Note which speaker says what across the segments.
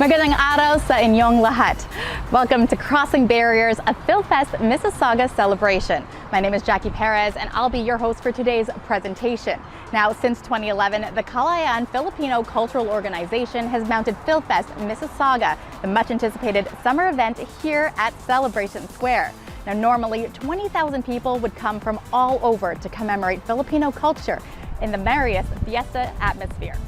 Speaker 1: Magandang araw sa inyong lahat. Welcome to Crossing Barriers, a PHILFEST Mississauga celebration. My name is Jackie Perez and I'll be your host for today's presentation. Now, since 2011, the Kalayaan Filipino Cultural Organization has mounted PHILFEST Mississauga, the much anticipated summer event here at Celebration Square. Now, normally 20,000 people would come from all over to commemorate Filipino culture in the merriest fiesta atmosphere.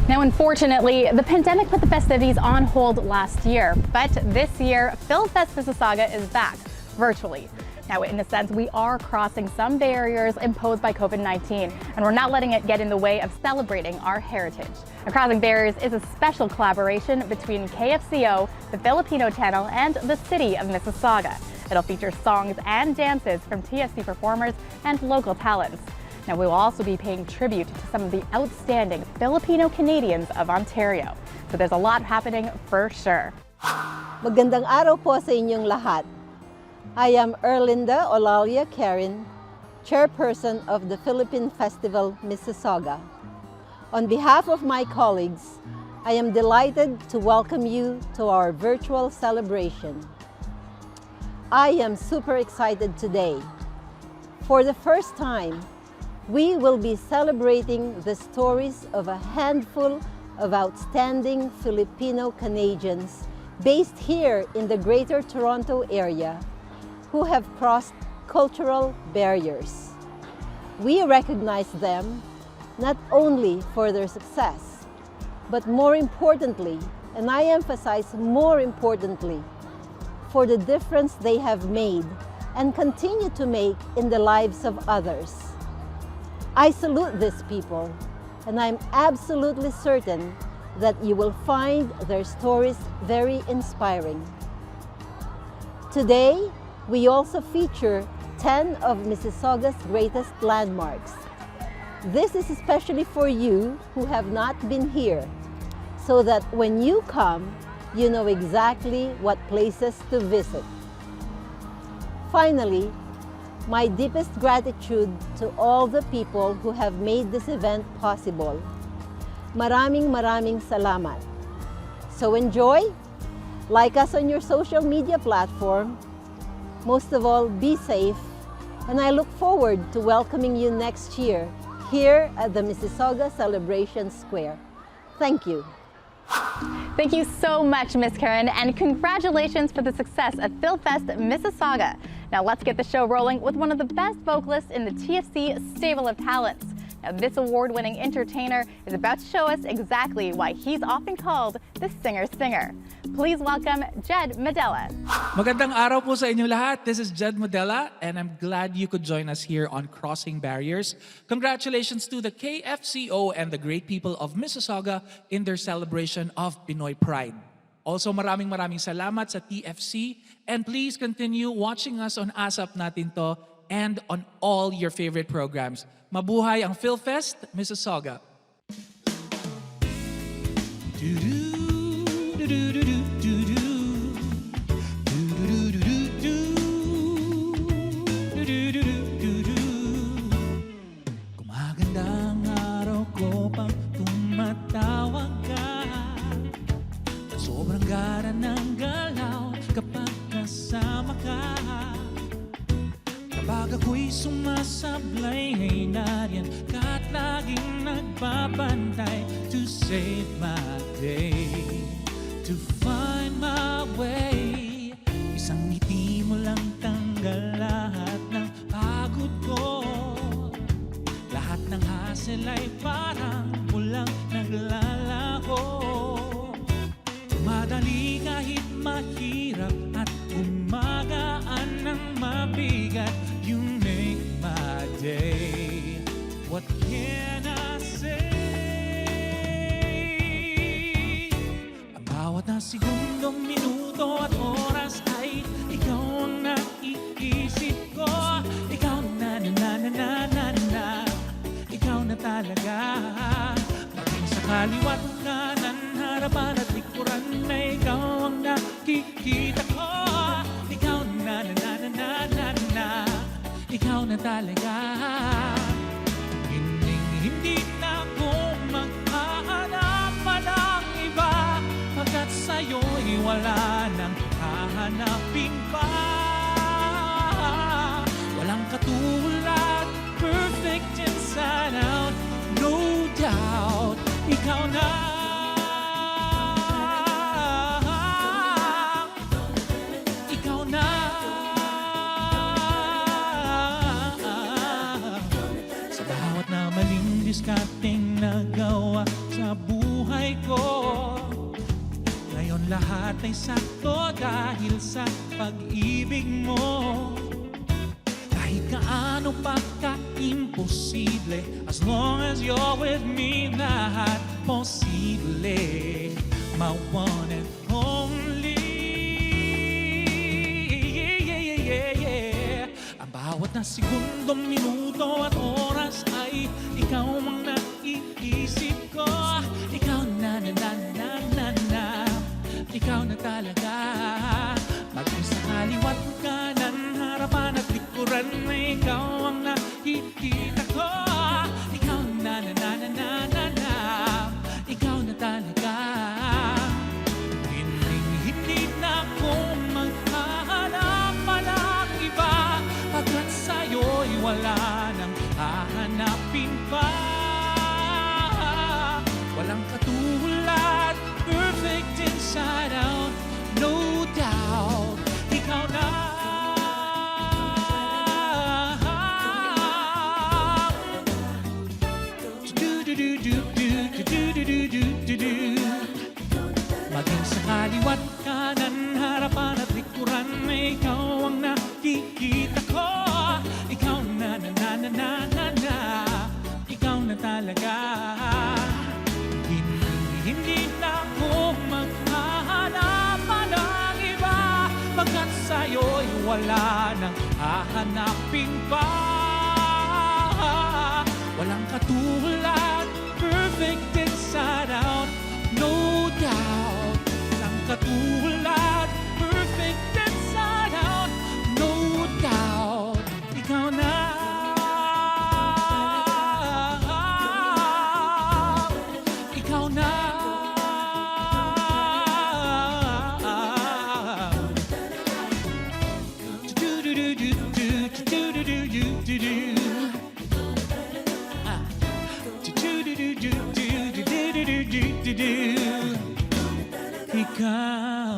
Speaker 1: Now, unfortunately, the pandemic put the festivities on hold last year, but this year, PHILFEST Mississauga is back, virtually. Now, in a sense, we are crossing some barriers imposed by COVID-19, and we're not letting it get in the way of celebrating our heritage. Now, Crossing Barriers is a special collaboration between KFCO, the Filipino Channel, and the city of Mississauga. It'll feature songs and dances from TFC performers and local talents. Now, we will also be paying tribute to some of the outstanding Filipino Canadians of Ontario. So there's a lot happening for sure.
Speaker 2: Magandang araw po sa inyong lahat. I am Erlinda Olalia Karen, Chairperson of the Philippine Festival Mississauga. On behalf of my colleagues, I am delighted to welcome you to our virtual celebration. I am super excited today. For the first time, we will be celebrating the stories of a handful of outstanding Filipino Canadians based here in the Greater Toronto area who have crossed cultural barriers. We recognize them not only for their success, but more importantly, and I emphasize more importantly, for the difference they have made and continue to make in the lives of others. I salute these people, and I'm absolutely certain that you will find their stories very inspiring. Today, we also feature 10 of Mississauga's greatest landmarks. This is especially for you who have not been here, so that when you come, you know exactly what places to visit. Finally, my deepest gratitude to all the people who have made this event possible. Maraming salamat. So enjoy, like us on your social media platform. Most of all, be safe, and I look forward to welcoming you next year here at the Mississauga Celebration Square. Thank you.
Speaker 1: Thank you so much, Miss Karen, and congratulations for the success of PHILFEST Mississauga. Now let's get the show rolling with one of the best vocalists in the TFC stable of talents. Now this award-winning entertainer is about to show us exactly why he's often called the singer-singer. Please welcome Jed Medela.
Speaker 3: Magandang araw po sa inyo lahat. This is Jed Medela and I'm glad you could join us here on Crossing Barriers. Congratulations to the KFCO and the great people of Mississauga in their celebration of Pinoy Pride. Also maraming salamat sa TFC and please continue watching us on ASAP Natin To and on all your favorite programs. Mabuhay ang PHILFEST Mississauga. Gumagandang araw ko pang tumatawag ka. Sobrang gara ng galaw kapag kasama ka. Kapag ako'y sumasablay ay nariyan ka't laging nagbabantay to save my day, to find my way. Isang ngiti mo lang tanggal lahat ng pagod ko. Lahat ng hassle ay parang pulang naglalaho. Madali kahit mahirap at umagaan ng mabigat. You make my day. What can I say? Ang bawat na segundong, minuto at oras ay ikaw ang naiisip ko. Ikaw na ikaw na talaga. Maging sa kaliwat kanan, harapan at likuran na ikaw ang nakikita ko. Ikaw na ikaw na talaga. Hindi na ako maghahanap pa ng iba, pagkat sa'yo'y wala nang hahanapin pa. Walang katulad, perfect inside out, no doubt. Ikaw na. Ikaw na. Sa bawat na maling diskarteng nagawa sa buhay ko, ngayon lahat ay sakto dahil sa pag-ibig mo. Kahit kaano pa ka-imposible, as long as you're with me, lahat posible. My one and only. Ang bawat na segundong, minuto at oras ay ikaw ang naiisip ko. Ikaw na ikaw na talaga. Maging sa kaliwat kanan, harapan at likuran na ikaw ang nakikita ko. Ikaw na ikaw na talaga. Hindi na ako maghahanap pa ng iba, pagkat sa'yo'y wala nang hahanapin pa. Walang katulad, perfect inside out, no doubt. Ikaw na. Maging sa kaliwat kanan, harapan at likuran na ikaw ang nakikita ko. Ikaw na ikaw na talaga. Hindi na ako maghahanap pa ng iba, pagkat sa'yo'y wala nang hahanapin pa. Walang katulad, perfect inside out, no doubt. Walang katulad, perfect inside out, no doubt. Ikaw na. Ikaw na.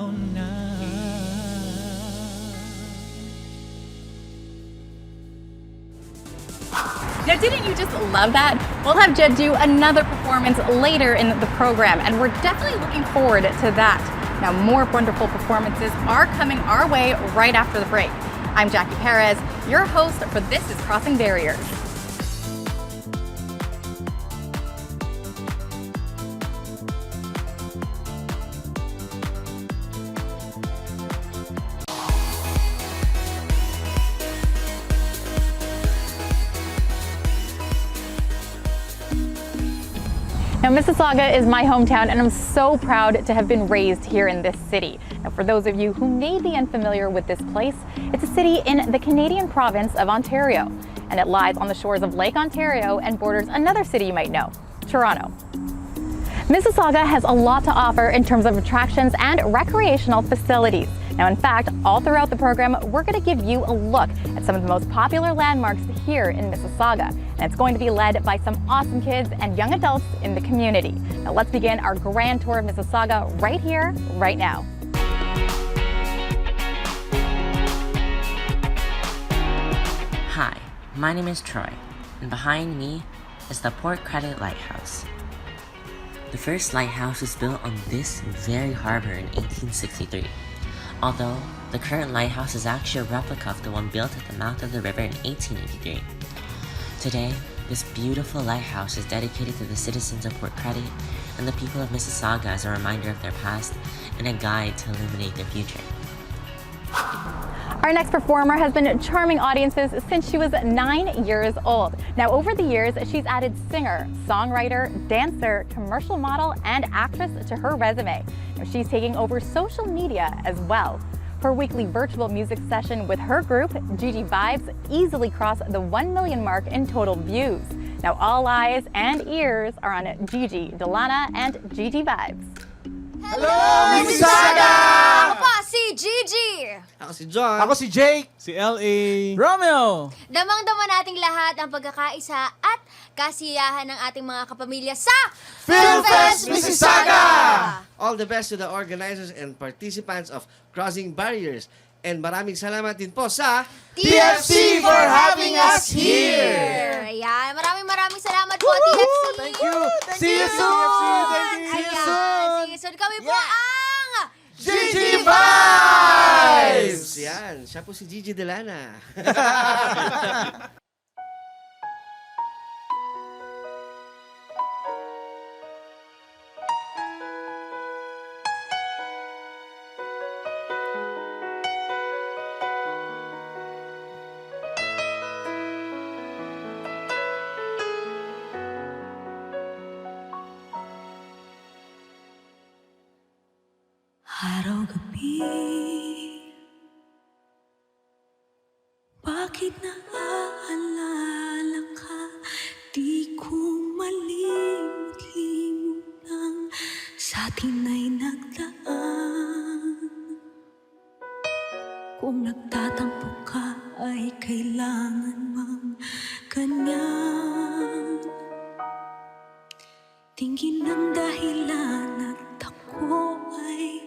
Speaker 3: ikaw na.
Speaker 1: Now, didn't you just love that? We'll have Jed do another performance later in the program, and we're definitely looking forward to that. Now, more wonderful performances are coming our way right after the break. I'm Jackie Perez, your host for This is Crossing Barriers. Now, Mississauga is my hometown, and I'm so proud to have been raised here in this city. Now, for those of you who may be unfamiliar with this place, it's a city in the Canadian province of Ontario, and it lies on the shores of Lake Ontario and borders another city you might know, Toronto. Mississauga has a lot to offer in terms of attractions and recreational facilities. Now, in fact, all throughout the program, we're going to give you a look at some of the most popular landmarks here in Mississauga. And it's going to be led by some awesome kids and young adults in the community. Now, let's begin our grand tour of Mississauga right here, right now.
Speaker 4: Hi, my name is Troy, and behind me is the Port Credit Lighthouse. The first lighthouse was built on this very harbor in 1863. Although, the current lighthouse is actually a replica of the one built at the mouth of the river in 1883. Today, this beautiful lighthouse is dedicated to the citizens of Port Credit and the people of Mississauga as a reminder of their past and a guide to illuminate their future.
Speaker 1: Our next performer has been charming audiences since she was 9 years old. Now, over the years, she's added singer, songwriter, dancer, commercial model, and actress to her resume. Now, she's taking over social media as well. Her weekly virtual music session with her group, Gigi Vibes, easily crossed the 1 million mark in total views. Now, all eyes and ears are on Gigi, Delana, and Gigi Vibes.
Speaker 5: Hello, Mississauga!
Speaker 6: Ako po, si Gigi!
Speaker 5: Ako si John.
Speaker 7: Ako si Jake.
Speaker 8: Si L.A.
Speaker 7: Romeo.
Speaker 6: Damang-dama nating lahat ang pagkakaisa at kasiyahan ng ating mga kapamilya sa
Speaker 5: PHILFEST Mississauga! All the best to the organizers and participants of Crossing Barriers. And maraming salamat din po sa
Speaker 6: TFC
Speaker 5: for having us here!
Speaker 6: Ayan, maraming salamat po, TFC!
Speaker 5: Thank you!
Speaker 7: See you soon.
Speaker 6: Ayan,
Speaker 7: See you soon.
Speaker 6: see you soon. Kami po ang
Speaker 5: Gigi Vibes! Yan, siya po si Gigi Delana.
Speaker 9: Araw-gabi, bakit naaalala ka? Di ko malimut-limut ang sa atin ay nagdaan. Kung nagtatampo ka ay kailangan mang ganyan. Tingin ang dahilan at ako ay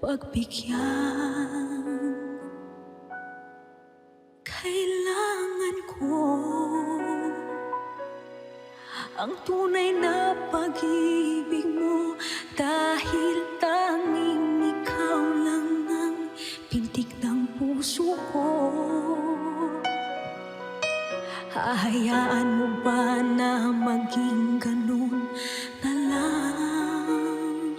Speaker 9: pagbigyan. Kailangan ko ang tunay na pag-ibig mo, dahil tanging ikaw lang ang pintig ng puso ko. Hahayaan mo ba na maging ganun na lang?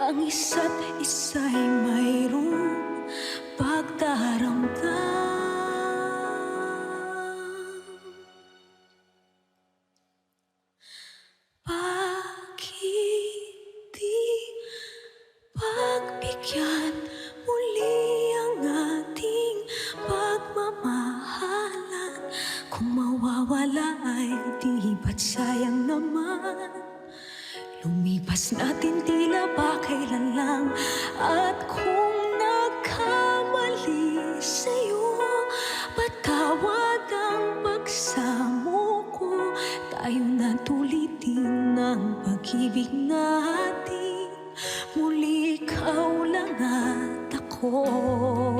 Speaker 9: Ang isa't isa'y mayroong pagdaramdam. Bakit di pagbigyan muli ang ating pagmamahalan? Kung mawawala ay di ba't sayang naman? Lumipas natin tila ba kailan lang? At kung nagkamali sa'yo, patawad ang pagsamo ko. Tayo na tulitin ang pag-ibig natin. Muli ka ko.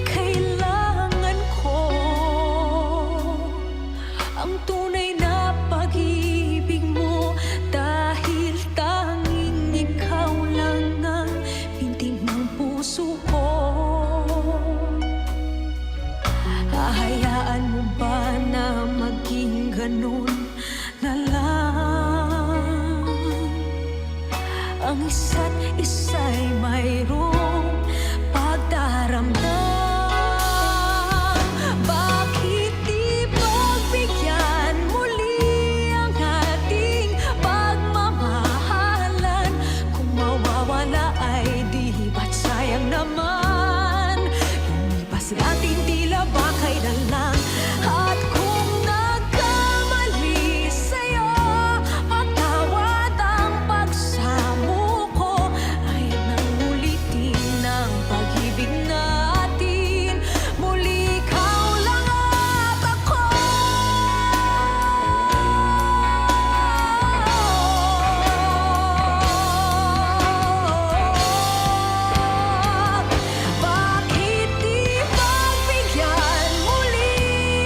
Speaker 9: Kailangan ko ang tunay na pag-ibig mo, dahil tanging ikaw lang ang pintig ng puso ko. Hahayaan mo ba na maging ganun na lang? Ang isa't isa'y mayroong pagdaramdam. Bakit di pagbigyan muli ang ating pagmamahalan? Kung mawawala ay di ba't sayang naman? Lumipas natin tila ba kailan lang? At kung nagkamali sa'yo, patawad ang pagsamo ko. Ayaw nang ulitin ang pag-ibig natin. Muli ikaw lang at ako. Bakit di pagbigyan muli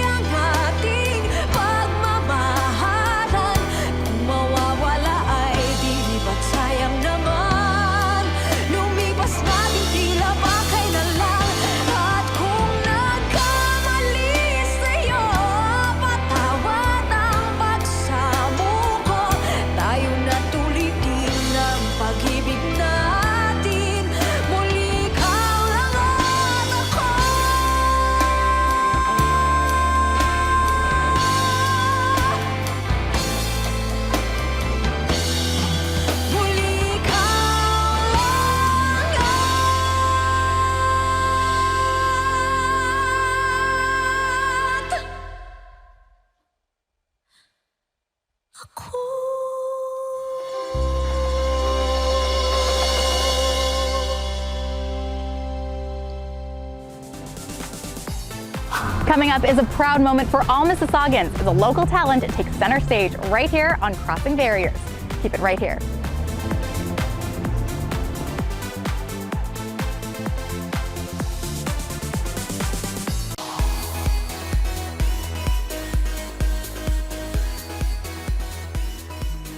Speaker 9: ang ating pagmamahalan? Kung mawawala ay di ba't sayang naman? Lumipas natin tila ba kailan lang? At kung nagkamali sa'yo, patawad ang pagsamo ko. Tayo na't ulitin ang pag-ibig natin. Muli ikaw lang at ako. Muli ikaw lang at ako.
Speaker 1: Coming up is a proud moment for all Mississaugans as a local talent takes center stage right here on Crossing Barriers. Keep it right here.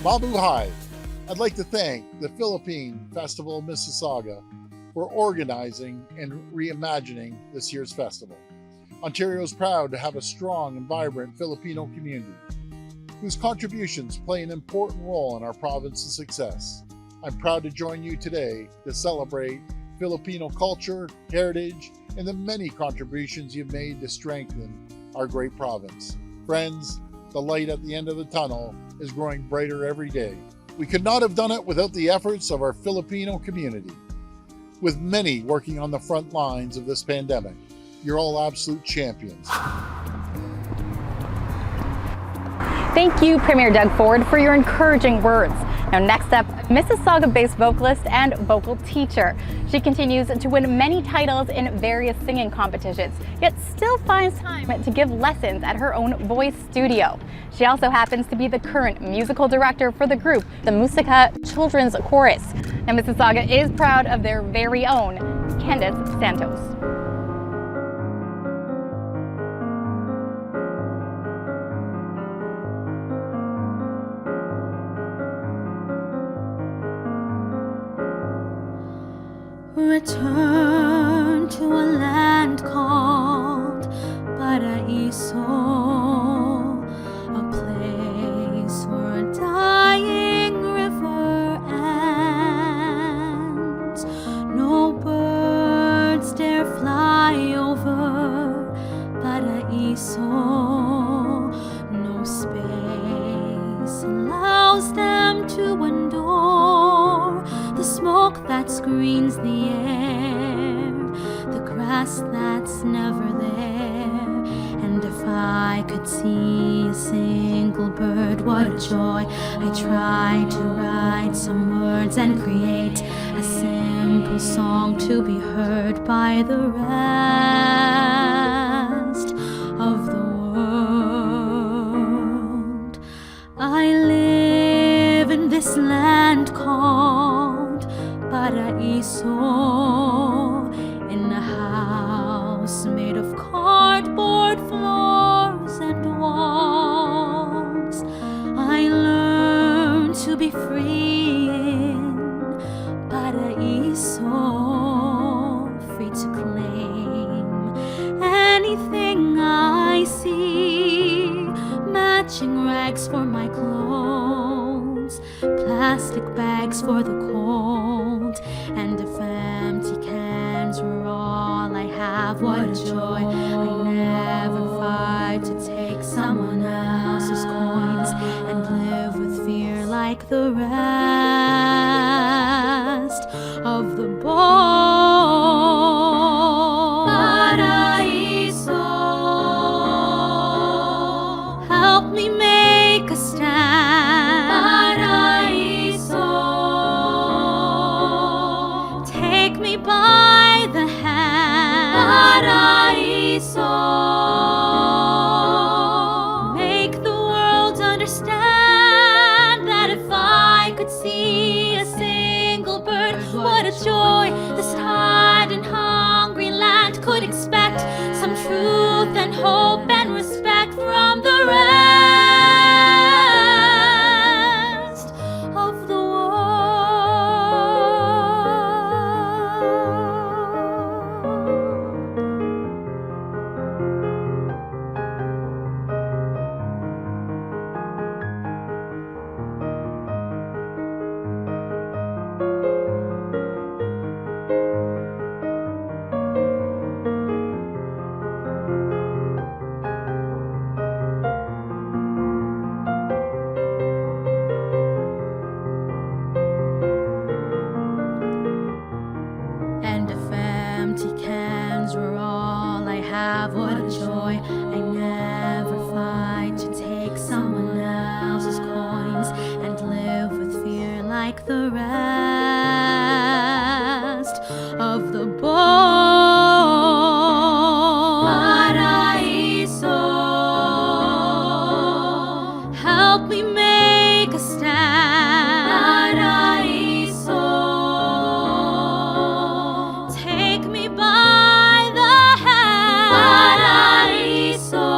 Speaker 8: Mabuhay! I'd like to thank the Philippine Festival of Mississauga for organizing and reimagining this year's festival. Ontario is proud to have a strong and vibrant Filipino community whose contributions play an important role in our province's success. I'm proud to join you today to celebrate Filipino culture, heritage, and the many contributions you've made to strengthen our great province. Friends, the light at the end of the tunnel is growing brighter every day. We could not have done it without the efforts of our Filipino community, with many working on the front lines of this pandemic. You're all absolute champions.
Speaker 1: Thank you, Premier Doug Ford, for your encouraging words. Now, next up, Mississauga-based vocalist and vocal teacher. She continues to win many titles in various singing competitions, yet still finds time to give lessons at her own voice studio. She also happens to be the current musical director for the group, the Musica Children's Chorus. Now, Mississauga is proud of their very own Candace Santos.
Speaker 9: Return to a land called Paraiso, a place where a dying river ends. No birds dare fly over Paraiso, no space allows them to endure the smoke that screens the air, the grass that's never there. And if I could see a single bird, what a joy. I tried to write some words and create a simple song to be heard by the rest of the world. I live in this this land called Paraiso, in a house made of cardboard floors and walls. I learned to be free in Paraiso, free to claim anything I see. Matching rags for my clothes, plastic bags for the cold, and if empty cans were all I have, what a joy. I never fight to take someone else's coins and live with fear like the rest of the boy. Paraiso, help me make a stand. Paraiso, take me by the hand. Paraiso, make the world understand that if I could see a single bird, what a joy this tired and hungry land could expect. Some truth and hope and respect from the rest of the world. And if empty cans were all I have, what a joy. I never fight to take someone else's coins and live with fear like the rest of the boy. Paraiso, help me make a stand. Paraiso, take me by the hand. Paraiso,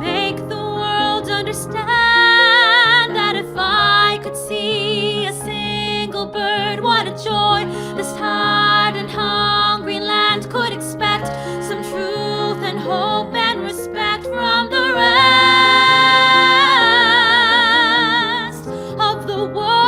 Speaker 9: make the world understand that if I could see a single bird, what a joy this tired and hungry land could expect. Some truth and hope and respect from the rest of the world.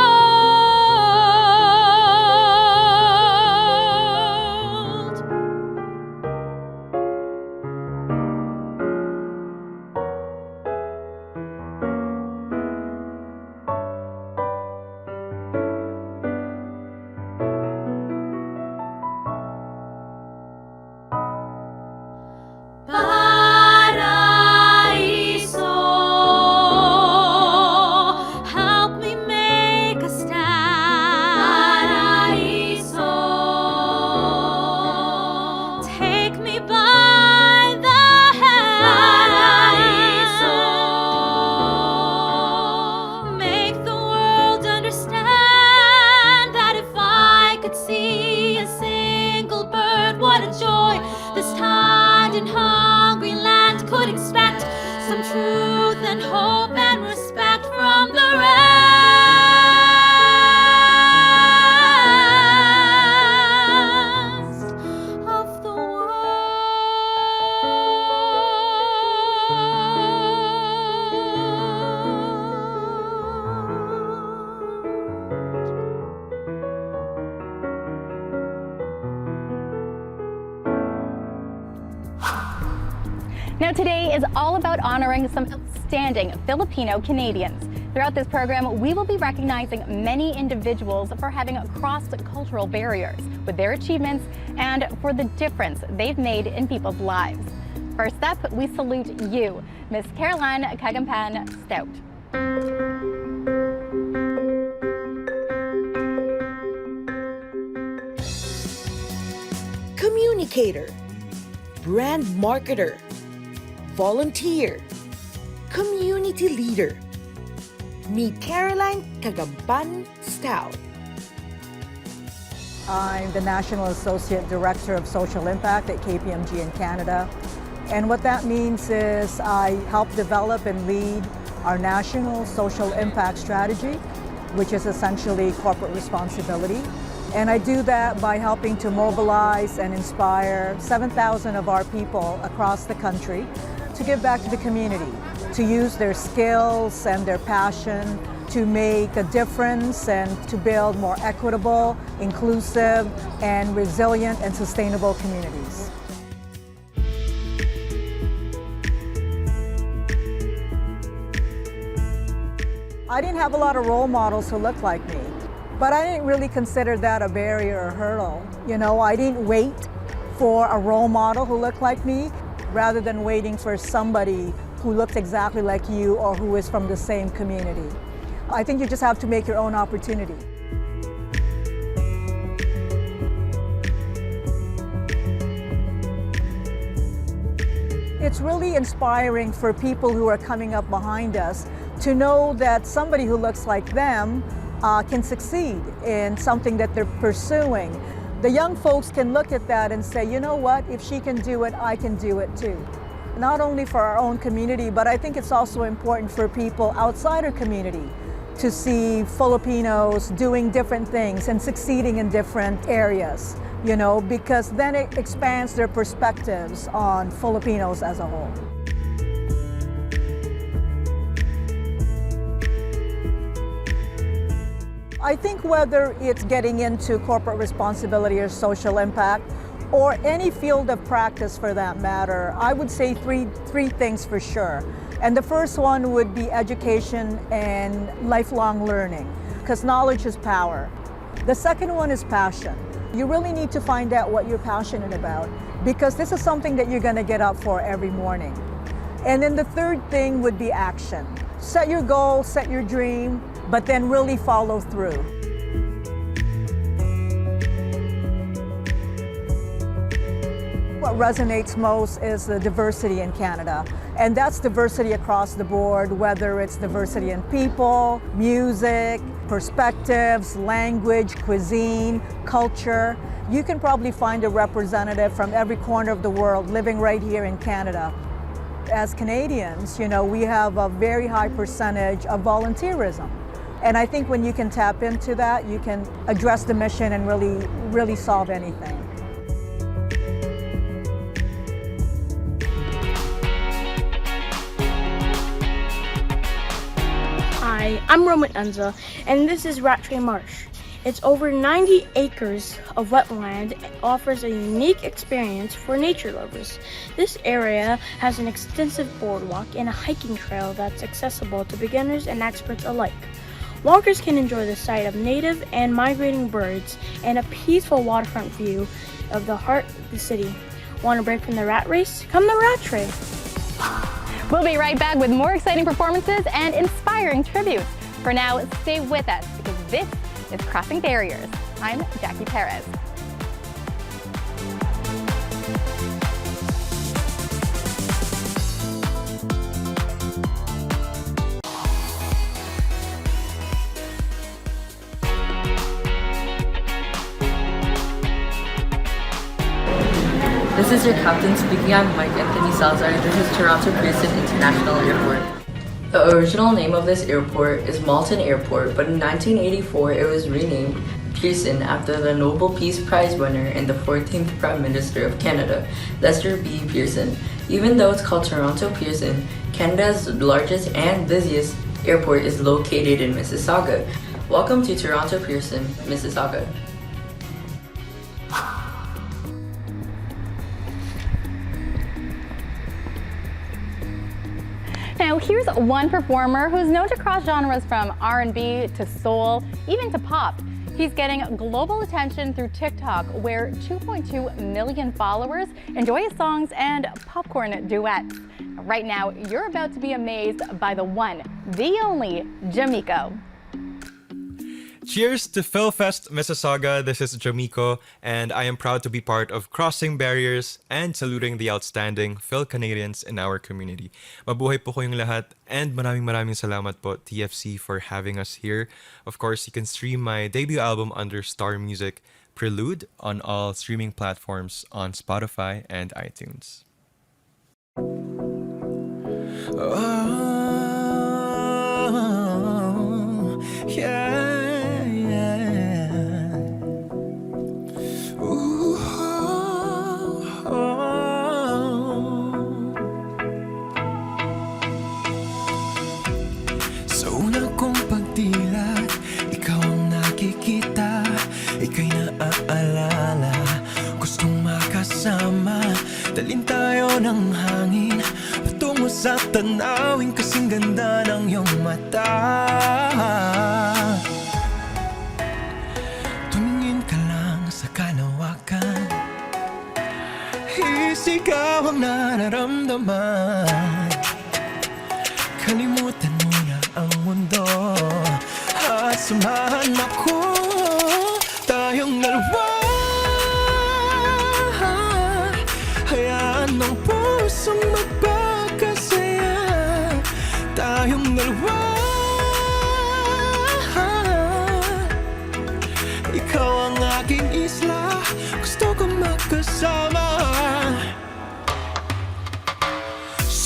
Speaker 9: Paraiso, help me make a stand. Paraiso, take me by the hand. Paraiso, make the world understand that if I could see a single bird, what a joy this tired and hungry land could expect. Some truth and hope and respect from the rest of the
Speaker 1: Now today is all about honoring some outstanding Filipino Canadians. Throughout this program, we will be recognizing many individuals for having crossed cultural barriers with their achievements and for the difference they've made in people's lives. First up, we salute you, Miss Caroline Kagampan Stout.
Speaker 10: Communicator, brand marketer, volunteer, community leader, Meet Caroline Cagaban Stout.
Speaker 11: I'm the National Associate Director of Social Impact at KPMG in Canada. And what that means is I help develop and lead our national social impact strategy, which is essentially corporate responsibility. And I do that by helping to mobilize and inspire 7,000 of our people across the country to give back to the community, to use their skills and their passion to make a difference and to build more equitable, inclusive, and resilient and sustainable communities. I didn't have a lot of role models who looked like me, but I didn't really consider that a barrier or hurdle. You know, I didn't wait for a role model who looked like me, rather than waiting for somebody who looked exactly like you or who is from the same community. I think you just have to make your own opportunity. It's really inspiring for people who are coming up behind us to know that somebody who looks like them can succeed in something that they're pursuing. The young folks can look at that and say, you know what, if she can do it, I can do it too. Not only for our own community, but I think it's also important for people outside our community to see Filipinos doing different things and succeeding in different areas, you know, because then it expands their perspectives on Filipinos as a whole. I think whether it's getting into corporate responsibility or social impact, or any field of practice for that matter, I would say three things for sure. And the first one would be education and lifelong learning, because knowledge is power. The second one is passion. You really need to find out what you're passionate about, because this is something that you're going to get up for every morning. And then the third thing would be action. Set your goal, set your dream, but then really follow through. What resonates most is the diversity in Canada, and that's diversity across the board, whether it's diversity in people, music, perspectives, language, cuisine, culture. You can probably find a representative from every corner of the world living right here in Canada. As Canadians, you know, we have a very high percentage of volunteerism. And I think when you can tap into that, you can address the mission and really solve anything.
Speaker 12: Hi, I'm Roman Enza, and this is Rattray Marsh. It's over 90 acres of wetland and offers a unique experience for nature lovers. This area has an extensive boardwalk and a hiking trail that's accessible to beginners and experts alike. Walkers can enjoy the sight of native and migrating birds and a peaceful waterfront view of the heart of the city. Want a break from the rat race? Come to Rattray.
Speaker 1: We'll be right back with more exciting performances and inspiring tributes. For now, stay with us because this is Crossing Barriers. I'm Jackie Perez.
Speaker 13: This is your captain speaking. I'm Mike Anthony Salazar. This is Toronto Pearson International Airport. The original name of this airport is Malton Airport, but in 1984 it was renamed Pearson after the Nobel Peace Prize winner and the 14th Prime Minister of Canada, Lester B. Pearson. Even though it's called Toronto Pearson, Canada's largest and busiest airport is located in Mississauga. Welcome to Toronto Pearson, Mississauga.
Speaker 1: Now here's one performer who's known to cross genres from R&B to soul, even to pop. He's getting global attention through TikTok, where 2.2 million followers enjoy his songs and popcorn duets. Right now, you're about to be amazed by the one, the only, Jamiko.
Speaker 14: Cheers to PHILFEST Mississauga. This is Jamiko, and I am proud to be part of Crossing Barriers and saluting the outstanding Phil Canadians in our community. Mabuhay po kayong lahat, and maraming salamat po, TFC, for having us here. Of course, you can stream my debut album under Star Music, Prelude, on all streaming platforms on Spotify and iTunes.
Speaker 15: Oh, yeah. Sa una kong pagdilat, ikaw ang nakikita, ika'y naaalala, gustong makasama, dalhin tayo ng hangin patungo sa tanawin, kasing ganda ng iyong mata. Tumingin ka lang sa kalawakan, isigaw ang nararamdaman, kalimutan mo na ang mundo at samahan ako, tayong dalawa. Hayaan ng pusong magpakasaya, tayong dalawa. Ikaw ang aking isla, gusto kong makasama.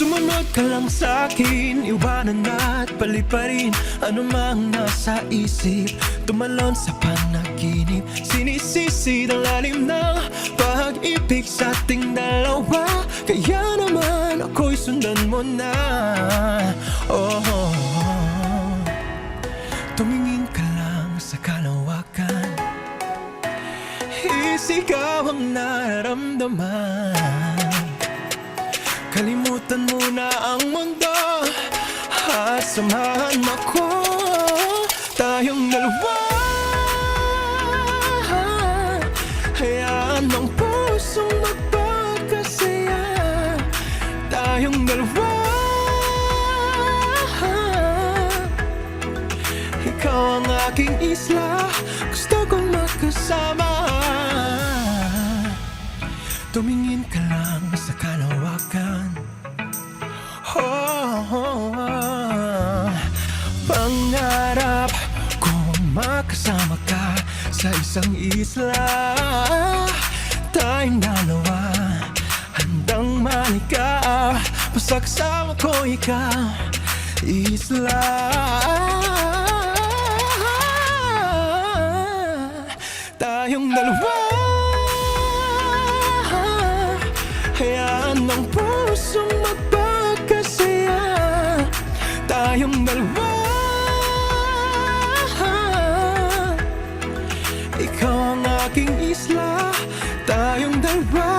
Speaker 15: Sumunod ka lang sa'kin, iwanan at paliparin anumang nasa isip, tumalon sa panaginip, sinisisid ang lalim ng pag-ibig sa ating dalawa. Kaya naman ako'y sundan mo na. Oh, tumingin ka lang sa kalawakan, isigaw ang nararamdaman, kalimutan mo na ang mundo at samahan mo ko, tayong dalawa. Hayaan ng pusong magpakasaya, tayong dalawa. Ikaw ang aking isla, gusto kong makasama. Tumingin ka lang sa kalawakan, pangarap kong makasama ka sa isang isla, tayong dalawa, handang malikaw, basta kasama ko ikaw, isla. Tayong dalawa, hayaan ng pusong magpakasaya, tayong dalawa. Ikaw ang aking isla, tayong dalawa.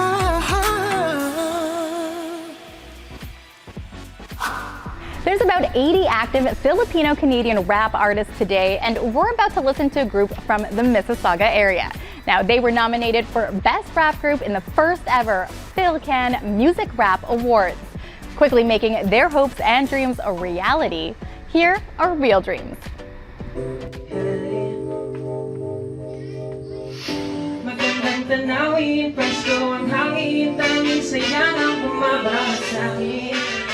Speaker 1: There's about 80 active Filipino-Canadian rap artists today, and we're about to listen to a group from the Mississauga area. Now, they were nominated for Best Rap Group in the first ever PhilCan Music Rap Awards. Quickly making their hopes and dreams a reality, here are Real Dreams.
Speaker 16: Magandang tanawin, presko ang hangin, tanging saya ng bumababa sa'kin.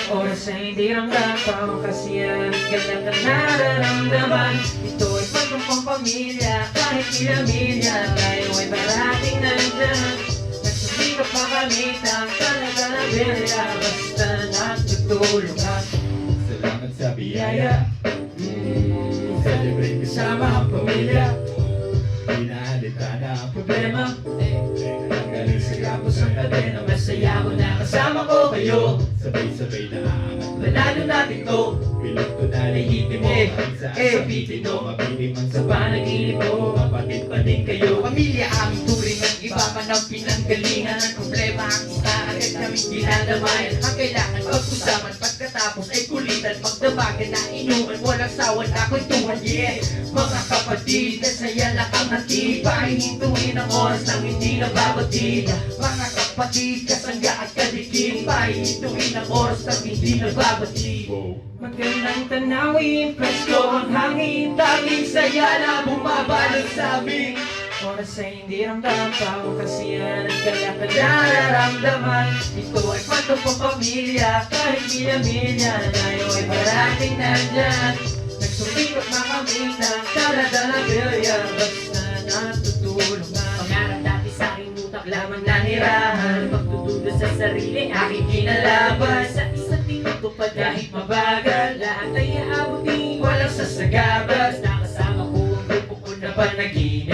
Speaker 16: Oras ay hindi ramdam, kasi yan ganda ka nararamdaman. Ito'y pagkumpang pamilya, kahit pilamilya, tayo ay parating nandyan. Nagsumikap pa kami, talaga na bela, basta nagtutulungan. Salamat sa biyaya, celebrate kasama ang pamilya. Pinaalita na ang problema, galing sa kapos ang kadena. Masaya ko na kasama ko kayo, sabay-sabay na aangat. Panalo natin to, pilot ko na lihiti mo. Saan sa pitin mo, mabili man sa panaginip mo. Kapatid pa din kayo, pamilya aming turing. Ang iba man ang pinanggalingan. Ang problema ang isa, agad kami dinadamayan. Ang kailangan pag-usapan, pagkatapos ay kulitan. damagan na inuman, walang sawan ako'y tuwan, yeah. Mga kapatid, nasaya lang ang hatid, pahihintuin ang oras nang hindi nababatid. Mga kapatid, kasangga at kadikit, pahihintuin ang oras nang hindi nababatid. Magandang tanawin, presko ang hangin, tanging saya na bumabalot sa amin. Oras ay hindi ramdam, tawag kasiyan at galak na nararamdaman. Ito ay kwento pang pamilya, kahit milya-milya, tayo ay parating nandyan. Nagsumikot na kami ng dala-dala bilya, basta natutulungan. Pangarap dati sa aking utak lamang nanirahan, pagtutudo sa sarili aking kinalaban. Sa isa't tinutupad kahit mabagal, lahat ay aabutin, walang sasagabas. Nakasama ko ang grupo ko na panaginip,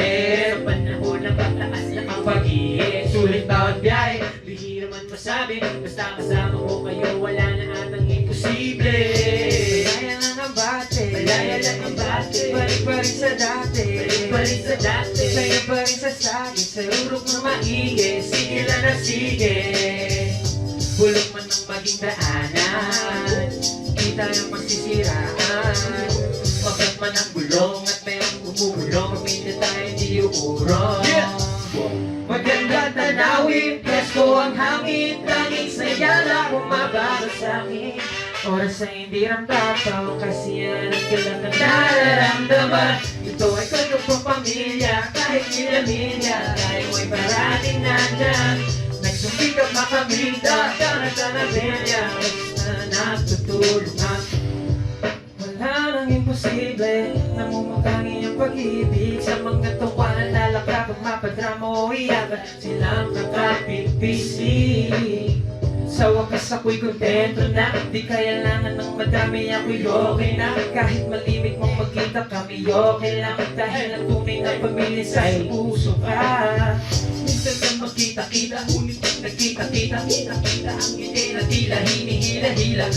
Speaker 16: sa panahon ng pagtaas na ang pag-iit. Sulit bawat biyahe, bihira man masabi, basta kasama ko kayo, wala na atang imposible. Malaya lang ang bate, malaya lang ang bate, balik pa rin sa dati, balik pa rin sa dati. Saya pa rin sa saging, sa urok na maigi, sige lang na sige. Bulok man ang maging daanan, di tayo magsisiraan. Magat man ang bulong at mayroong bumubulong, pamilya tayo di uurong. Maganda tanawin, presko ang hangin, tanging saya na bumabago sa akin. Oras ay hindi ramdam, tawag kasiyan at galak na nararamdaman. Ito ay kwento pang pamilya, kahit milya-milya, tayo ay parating nandyan. Nagsumikap na kami, dana-dana bilya, basta natutulungan. Wala nang imposible, namumutangin ang pag-ibig sa mga tawanan na lakap at mapadrama o iyakan, silang nakapipisi. Sa wakas ako'y kontento na, di kailangan ng madami, ako'y okay na. Kahit malimit mong magkita kami, okay lang. Dahil ang tunay na pamilya sa puso ka. Minsan lang magkita-kita, ngunit pag nagkita-kita, kita-kita ang ngiti na tila hinihila-hila.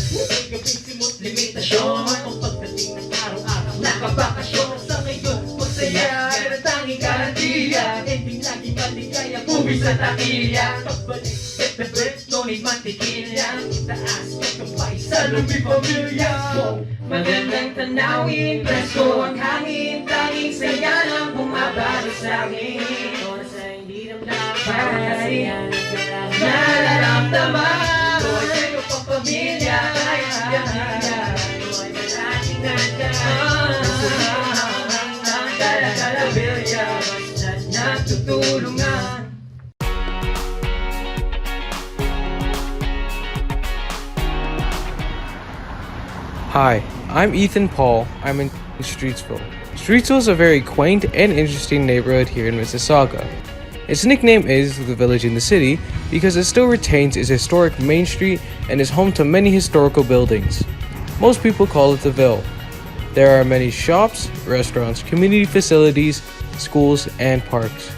Speaker 16: Gabi simot limitasyon, ang pagdating ng araw-araw, nakabakasyon. Sa ngayon, masaya, yan ang tanging garantiya. Ending lagi maligaya, buwi sa takilya. Pagbalik, get the breath, no need mantikilya. Itaas, magkampay sa luming pamilya. Magandang tanawin, presko ang hangin, tanging saya lang bumabalo sa akin. Oras ay hindi ramdaman, kasi nararamdaman. Ito ay kayo pang pamilya, kahit siya-milya, ito ay malaking nandyan. Ang dala-dala bilya, basta natutulungan.
Speaker 17: Hi, I'm Ethan Paul. I'm in Streetsville. Streetsville is a very quaint and interesting neighborhood here in Mississauga. Its nickname is the Village in the City because it still retains its historic main street and is home to many historical buildings. Most people call it the Ville. There are many shops, restaurants, community facilities, schools, and parks.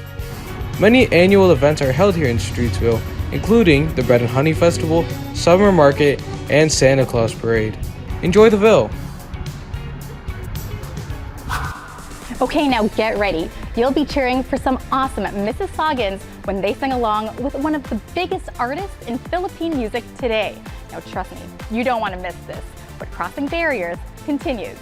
Speaker 17: Many annual events are held here in Streetsville, including the Bread and Honey Festival, Summer Market, and Santa Claus Parade. Enjoy the Ville!
Speaker 1: Okay, now get ready. You'll be cheering for some awesome Mississaugans when they sing along with one of the biggest artists in Philippine music today. Now trust me, you don't want to miss this, but Crossing Barriers continues.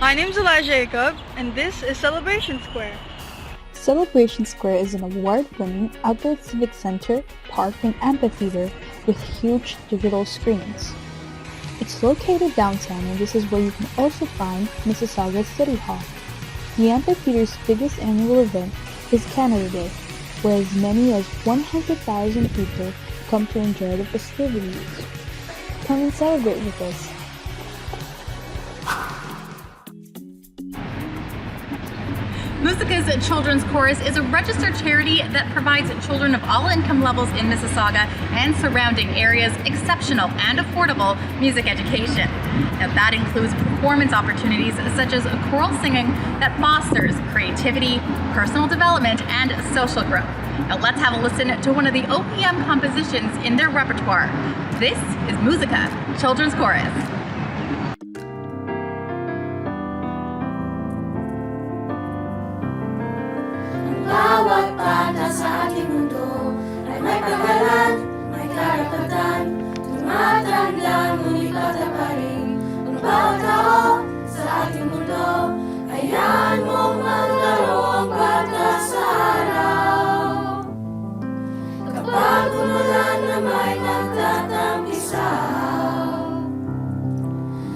Speaker 18: My name is Elijah Jacob, and this is Celebration Square.
Speaker 19: Celebration Square is an award-winning outdoor civic center, park, and amphitheater with huge digital screens. It's located downtown, and this is where you can also find Mississauga City Hall. The amphitheater's biggest annual event is Canada Day, where as many as 100,000 people come to enjoy the festivities. Come and celebrate with us.
Speaker 1: Musica's Children's Chorus is a registered charity that provides children of all income levels in Mississauga and surrounding areas exceptional and affordable music education. Now that includes performance opportunities such as choral singing that fosters creativity, personal development, and social growth. Now let's have a listen to one of the OPM compositions in their repertoire. This is Musica, Children's Chorus.
Speaker 9: Bawat bata sa ating mundo ay may pangalan, may karapatan, tumatanda ngunit bata pa rin. Ang bawat tao sa ating mundo, hayaan mong maglaro ang bata sa araw. Kapag umulan na may nagtatampisaw,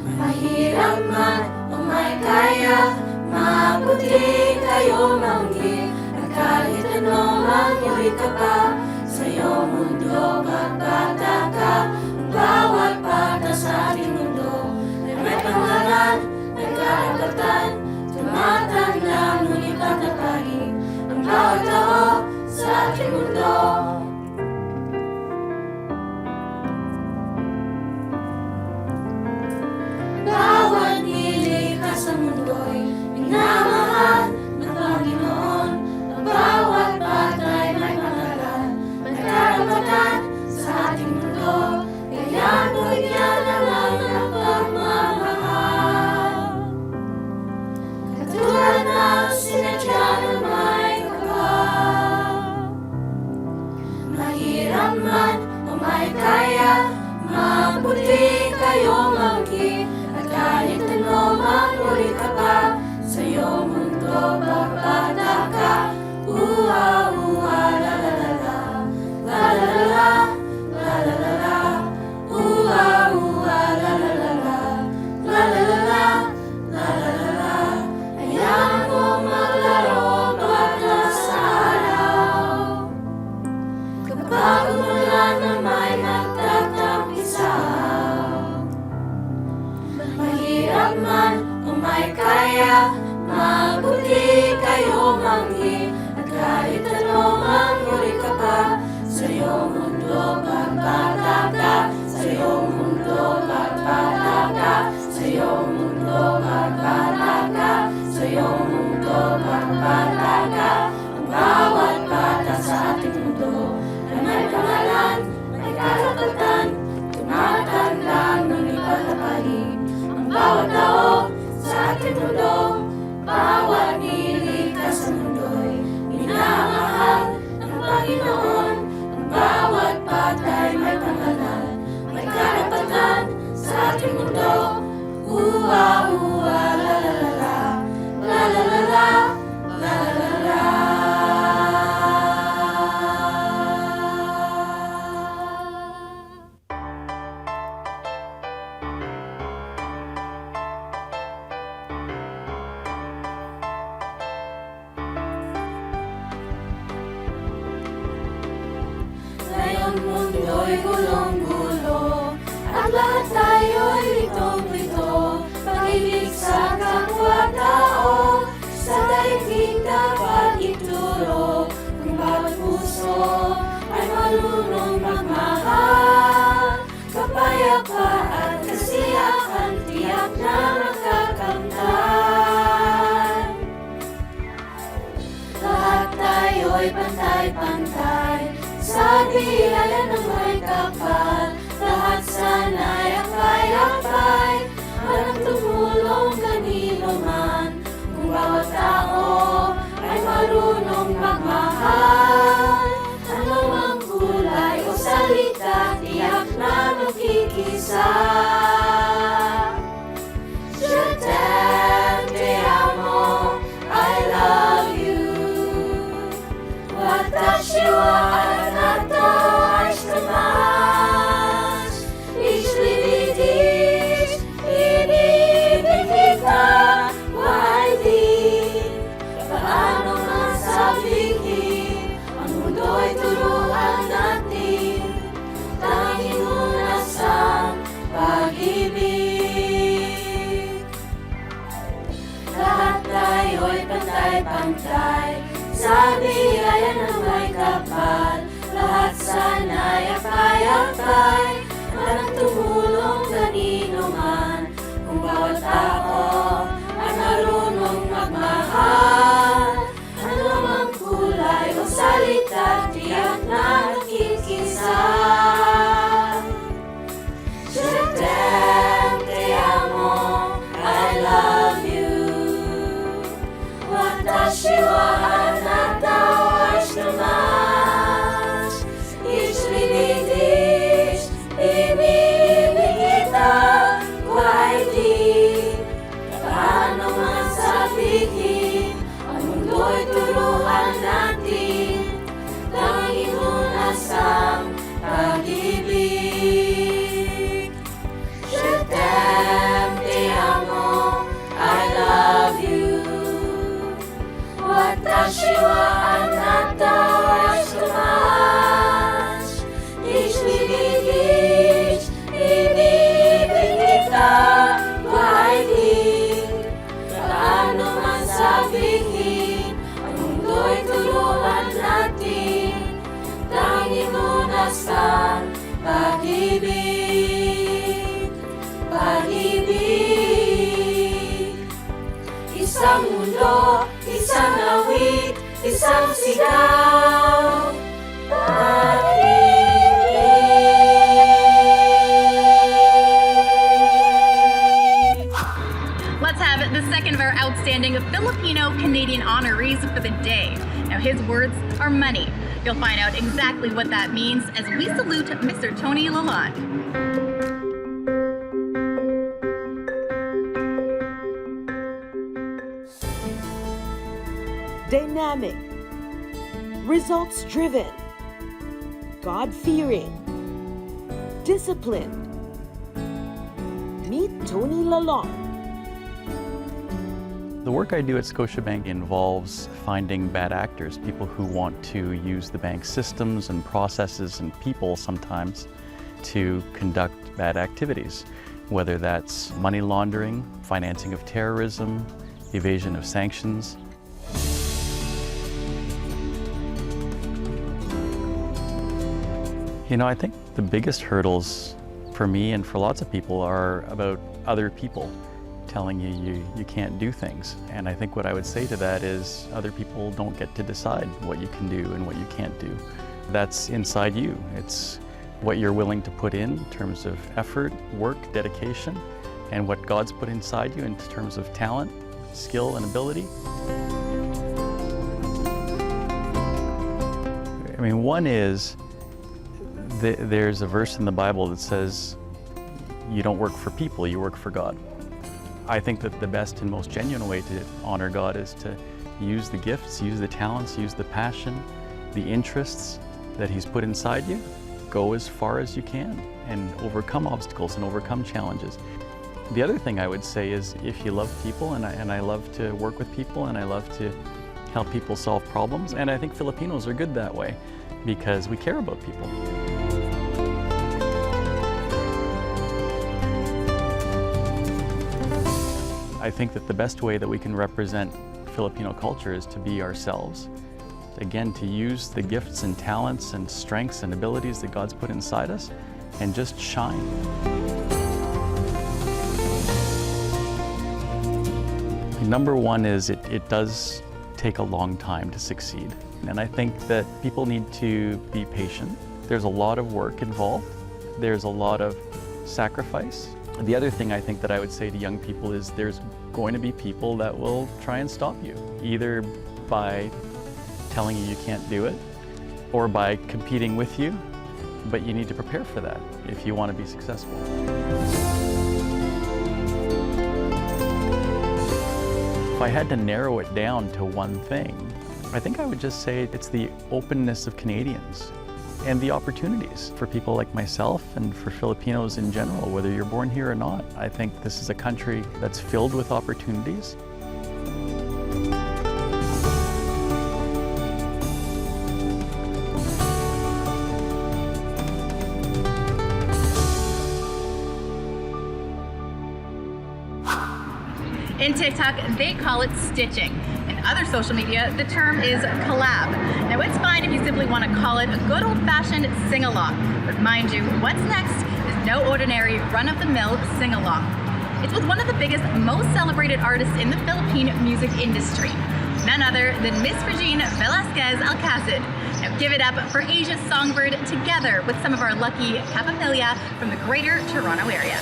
Speaker 9: mahirap man o may kaya, mabuti kayo maunggit. Kahit ano mangyari ka pa sa iyong mundo, magbata ka. Ang bawat bata sa ating mundo ay may pangalan, may karapatan, tumatanda ngunit bata pa rin. Ang bawat tao sa ating mundo. Bawat nilikha sa mundo'y minamahal ng Panginoon. Bawat bata'y may pangalan, may karapatan sa ating mundo. Kaya bigyan na lang ng pagmamahal. Katulad ng sinadya na may kapal. Mahirap man o may kaya, mabuti kayo maunggit. At kahit ano mangyari ka pa sa iyong mundo, babata ka. Ooh-ah, ooh-ah, la-la-la-la, la-la-la-la, la-la-la-la. Ooh-ah, ooh-ah, la-la-la-la, la-la-la-la, la-la-la-la. Hayaan mo maglaro bata sa araw. Kapag umulan na may nagtatampisaw, mahirap man o may kaya, mabuti kayo manghit. Kahit ano mangyari ka pa sa iyong mundo, magbata ka. Sa iyong mundo, magbata ka. Sa iyong mundo, magbata ka. Sa iyong mundo, magbata ka. Ang bawat bata sa ating mundo ay may pangalan, may karapatan, tumatanda ngunit bata pa rin. Ang bawat tao sa ating mundo, bawat nilikha sa mundo'y minamahal ng Panginoon. Ang bawat bata'y may pangalan, may karapatan sa ating mundo. Ooh-ah, ooh-ah, la-la-la-la, la-la-la-la, la-la-la-la. Ngayong mundo'y gulong-gulo, at lahat tayo'y litong-lito. Pag-ibig sa kapwa-tao, sa daigdig dapat ituro. Ang bawat puso ay marunong magmahal. Kapayapaan, kasiyahan, tiyak na makakamtan. Lahat tayo'y pantay-pantay, sa biyaya ng may kapal. Lahat sana'y akay-akay, walang tumulong kanino man. Kung bawat tao ay marunong magmahal, anumang kulay o salita, tiyak na magkikisa. Je t'aime, te amo, I love you. Watashi wa anata wa shitemasu. Ichibidis, inibig kita, Eileen. Paano masabihin, ang mundo'y turuan natin. Tanging unas ang pag-ibig. Lahat tayo'y pantay-pantay, sa biyaya ng may kapal. Lahat sana'y akay-akay, walang tumulong kanino man. Kung bawat tao ay marunong magmahal, anumang kulay o salita, tiyak na nakikisa. Isang mundo, isang awit, isang sigaw.
Speaker 1: Let's have the second of our outstanding Filipino-Canadian honorees for the day. Now, his words are money. You'll find out exactly what that means as we salute Mr. Tony Lalonde.
Speaker 10: Dynamic, results-driven, God-fearing, disciplined. Meet Tony Lalonde.
Speaker 20: The work I do at Scotiabank involves finding bad actors, people who want to use the bank's systems and processes and people sometimes to conduct bad activities, whether that's money laundering, financing of terrorism, evasion of sanctions. You know, I think the biggest hurdles for me and for lots of people are about other people telling you can't do things. And I think what I would say to that is other people don't get to decide what you can do and what you can't do. That's inside you. It's what you're willing to put in terms of effort, work, dedication, and what God's put inside you in terms of talent, skill, and ability. I mean, one is, there's a verse in the Bible that says, you don't work for people, you work for God. I think that the best and most genuine way to honor God is to use the gifts, use the talents, use the passion, the interests that He's put inside you. Go as far as you can and overcome obstacles and overcome challenges. The other thing I would say is if you love people, and I love to work with people and I love to help people solve problems, and I think Filipinos are good that way because we care about people. I think that the best way that we can represent Filipino culture is to be ourselves. Again, to use the gifts and talents and strengths and abilities that God's put inside us and just shine. Number one is it does take a long time to succeed. And I think that people need to be patient. There's a lot of work involved. There's a lot of sacrifice. The other thing I think that I would say to young people is there's going to be people that will try and stop you, either by telling you can't do it or by competing with you, but you need to prepare for that if you want to be successful. If I had to narrow it down to one thing, I think I would just say it's the openness of Canadians and the opportunities for people like myself and for Filipinos in general, whether you're born here or not. I think this is a country that's filled with opportunities.
Speaker 1: In TikTok, they call it stitching. In other social media, the term is collab. Now, it's fine if you simply want to call it a good old-fashioned sing-along. But mind you, what's next is no ordinary run-of-the-mill sing-along. It's with one of the biggest, most celebrated artists in the Philippine music industry, none other than Miss Regine Velasquez Alcacid. Now, give it up for Asia's Songbird together with some of our lucky capabilia from the greater Toronto area.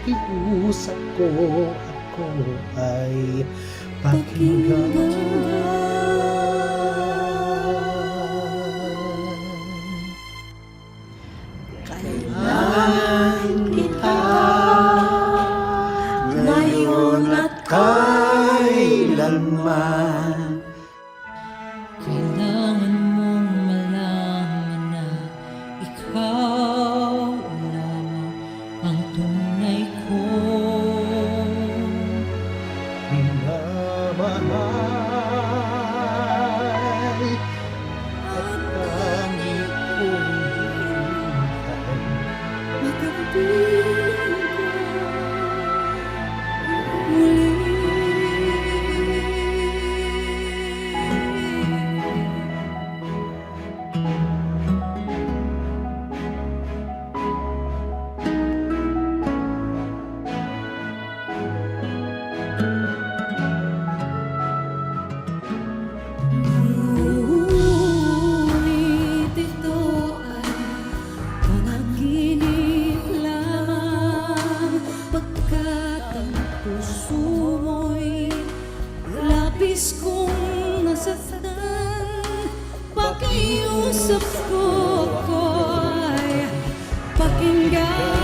Speaker 15: pakiusap ko, ako ay pakinggan. Kailangan kita ngayon at kailanman.
Speaker 21: Kailangan mong malaman na ikaw lamang ang tunay ko.
Speaker 15: Minamahal at tangi kong
Speaker 21: Magkapiling ka muli. Ngunit ito ay panaginip lamang, pagkat ang puso mo'y labis kong nasasaktan. Pakiusap ko ako'y pakinggan.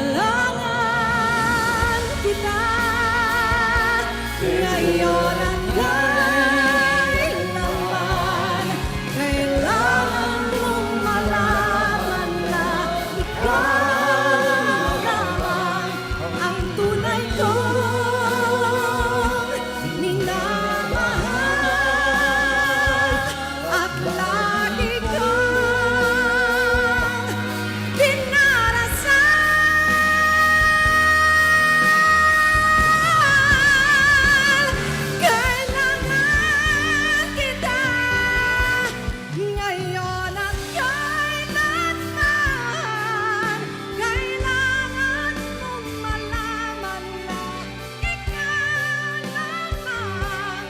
Speaker 21: Kailangan kita ngayon at kailanman. Kailangan mong malaman na ikaw lamang ang tunay kong minamahal at lagi kang dinarasal. Kailangan kita ngayon at kailanman. Kailangan mong malaman na ikaw lamang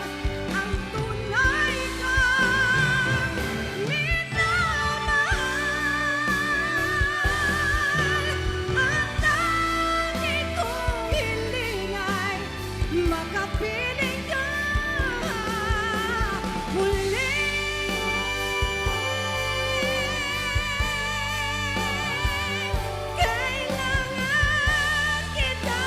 Speaker 21: ang tunay kong minamahal. Ang lagi kong hiling ay makapiling ka muli. Kailangan kita.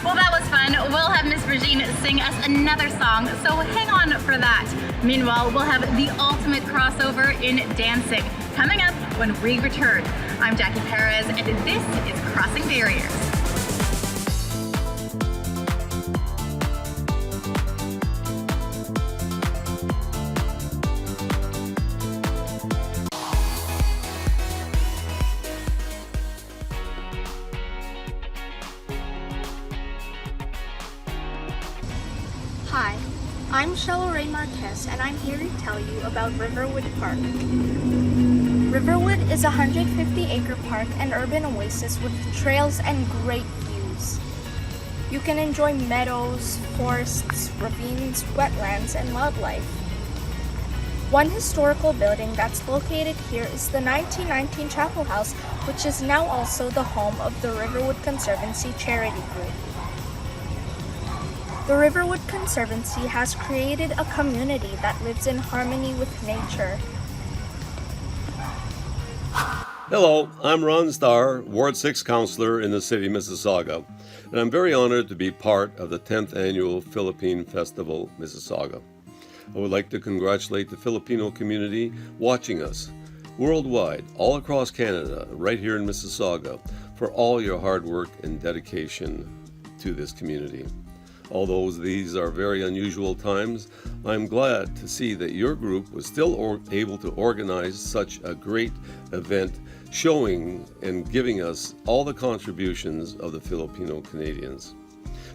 Speaker 1: Well, that was fun. We'll have Miss Regine sing us another song, so hang on for that. Meanwhile, we'll have the ultimate crossover in dancing coming up when we return. I'm Jackie Perez, and this is Crossing Barriers.
Speaker 12: Hi, I'm Shella Ray Marquez, and I'm here to tell you about Riverwood Park. Riverwood is a 150-acre park and urban oasis with trails and great views. You can enjoy meadows, forests, ravines, wetlands, and wildlife. One historical building that's located here is the 1919 Chapel House, which is now also the home of the Riverwood Conservancy charity group. The Riverwood Conservancy has created a community that lives in harmony with nature.
Speaker 22: Hello, I'm Ron Starr, Ward 6 Counselor in the City of Mississauga, and I'm very honored to be part of the 10th Annual Philippine Festival Mississauga. I would like to congratulate the Filipino community watching us worldwide, all across Canada, right here in Mississauga, for all your hard work and dedication to this community. Although these are very unusual times, I'm glad to see that your group was still able to organize such a great event, showing and giving us all the contributions of the Filipino Canadians.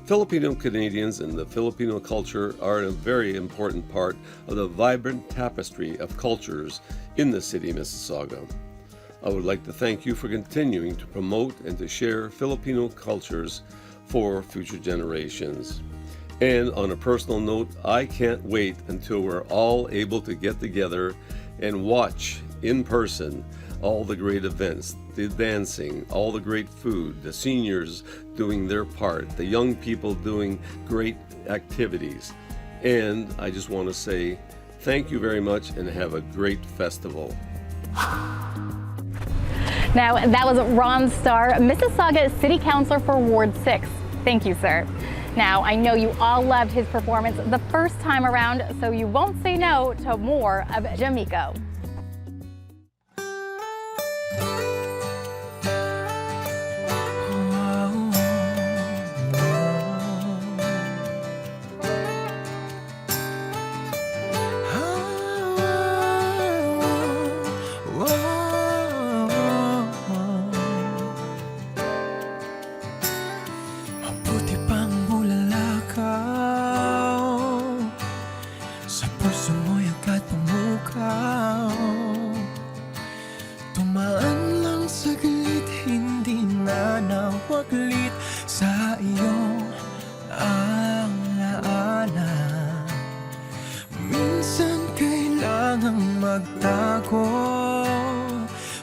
Speaker 22: Filipino Canadians and the Filipino culture are a very important part of the vibrant tapestry of cultures in the city of Mississauga. I would like to thank you for continuing to promote and to share Filipino cultures for future generations. And on a personal note, I can't wait until we're all able to get together and watch in person all the great events, the dancing, all the great food, the seniors doing their part, the young people doing great activities. And I just want to say thank you very much and have a great festival.
Speaker 1: Now, that was Ron Starr, Mississauga City Councilor for Ward 6. Thank you, sir. Now, I know you all loved his performance the first time around, so you won't say no to more of Jamiko.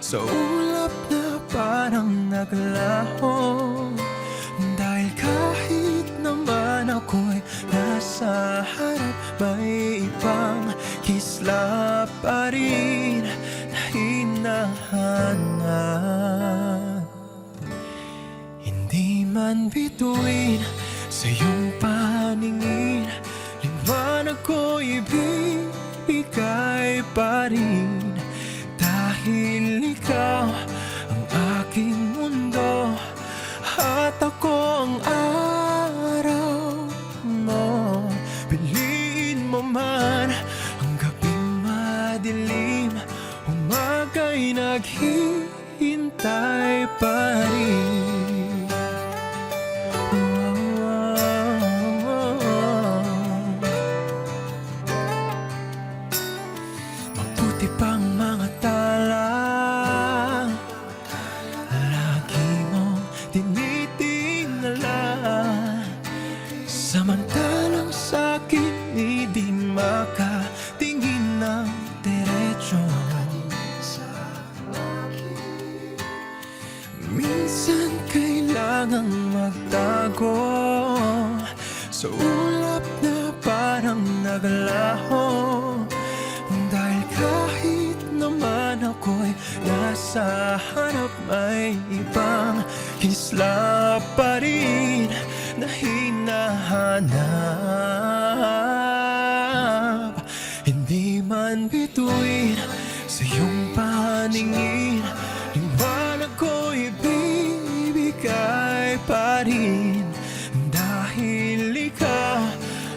Speaker 15: Sa ulap na parang naglaho, dahil kahit naman ako'y nasa harap, may ibang kisla pa rin na hinahanap. Hindi man bituin sa iyong paningin, liwanag ko'y ibibigay pa rin. Dahil ikaw ang aking mundo at ako ang araw mo. Piliin mo man ang gabing madilim, umaga'y naghihintay pa rin. Mabuti pang mga samantalang sa'kin hindi makatingin ng diretso. Minsan kailangang magtago sa ulap na parang naglaho, dahil kahit naman ako'y nasa harap, may ibang kisla pa rin na hinahanap. Hindi man bituin sa iyong paningin, liwanag ko'y ibibigay pa rin. Dahil ikaw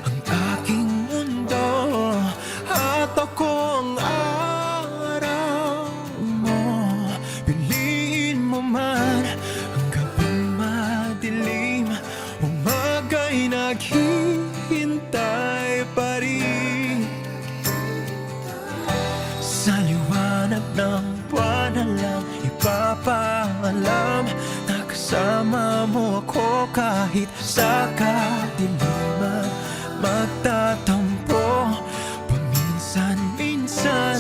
Speaker 15: ang aking mundo at ako ang araw mo. Piliin mo man ang gabing madilim, umaga'y naghihintay pa rin. Sa liwanag ng buwan na lang ipapaalam na kasama mo ako kahit sa kadiliman. Magtatampo paminsan-minsan,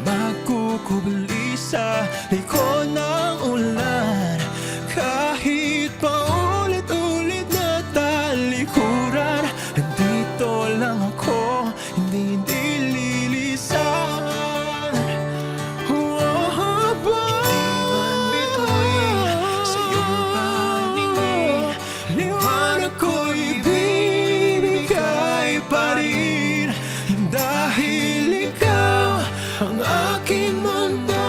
Speaker 15: magkukubli sa likod ng ulan. Kahit paulit-ulit na talikuran, nandito lang ako, hindi lilisan. Hindi man bituin sa iyong paningin, liwanag ko'y ibibigay pa rin. Dahil ikaw ang aking mundo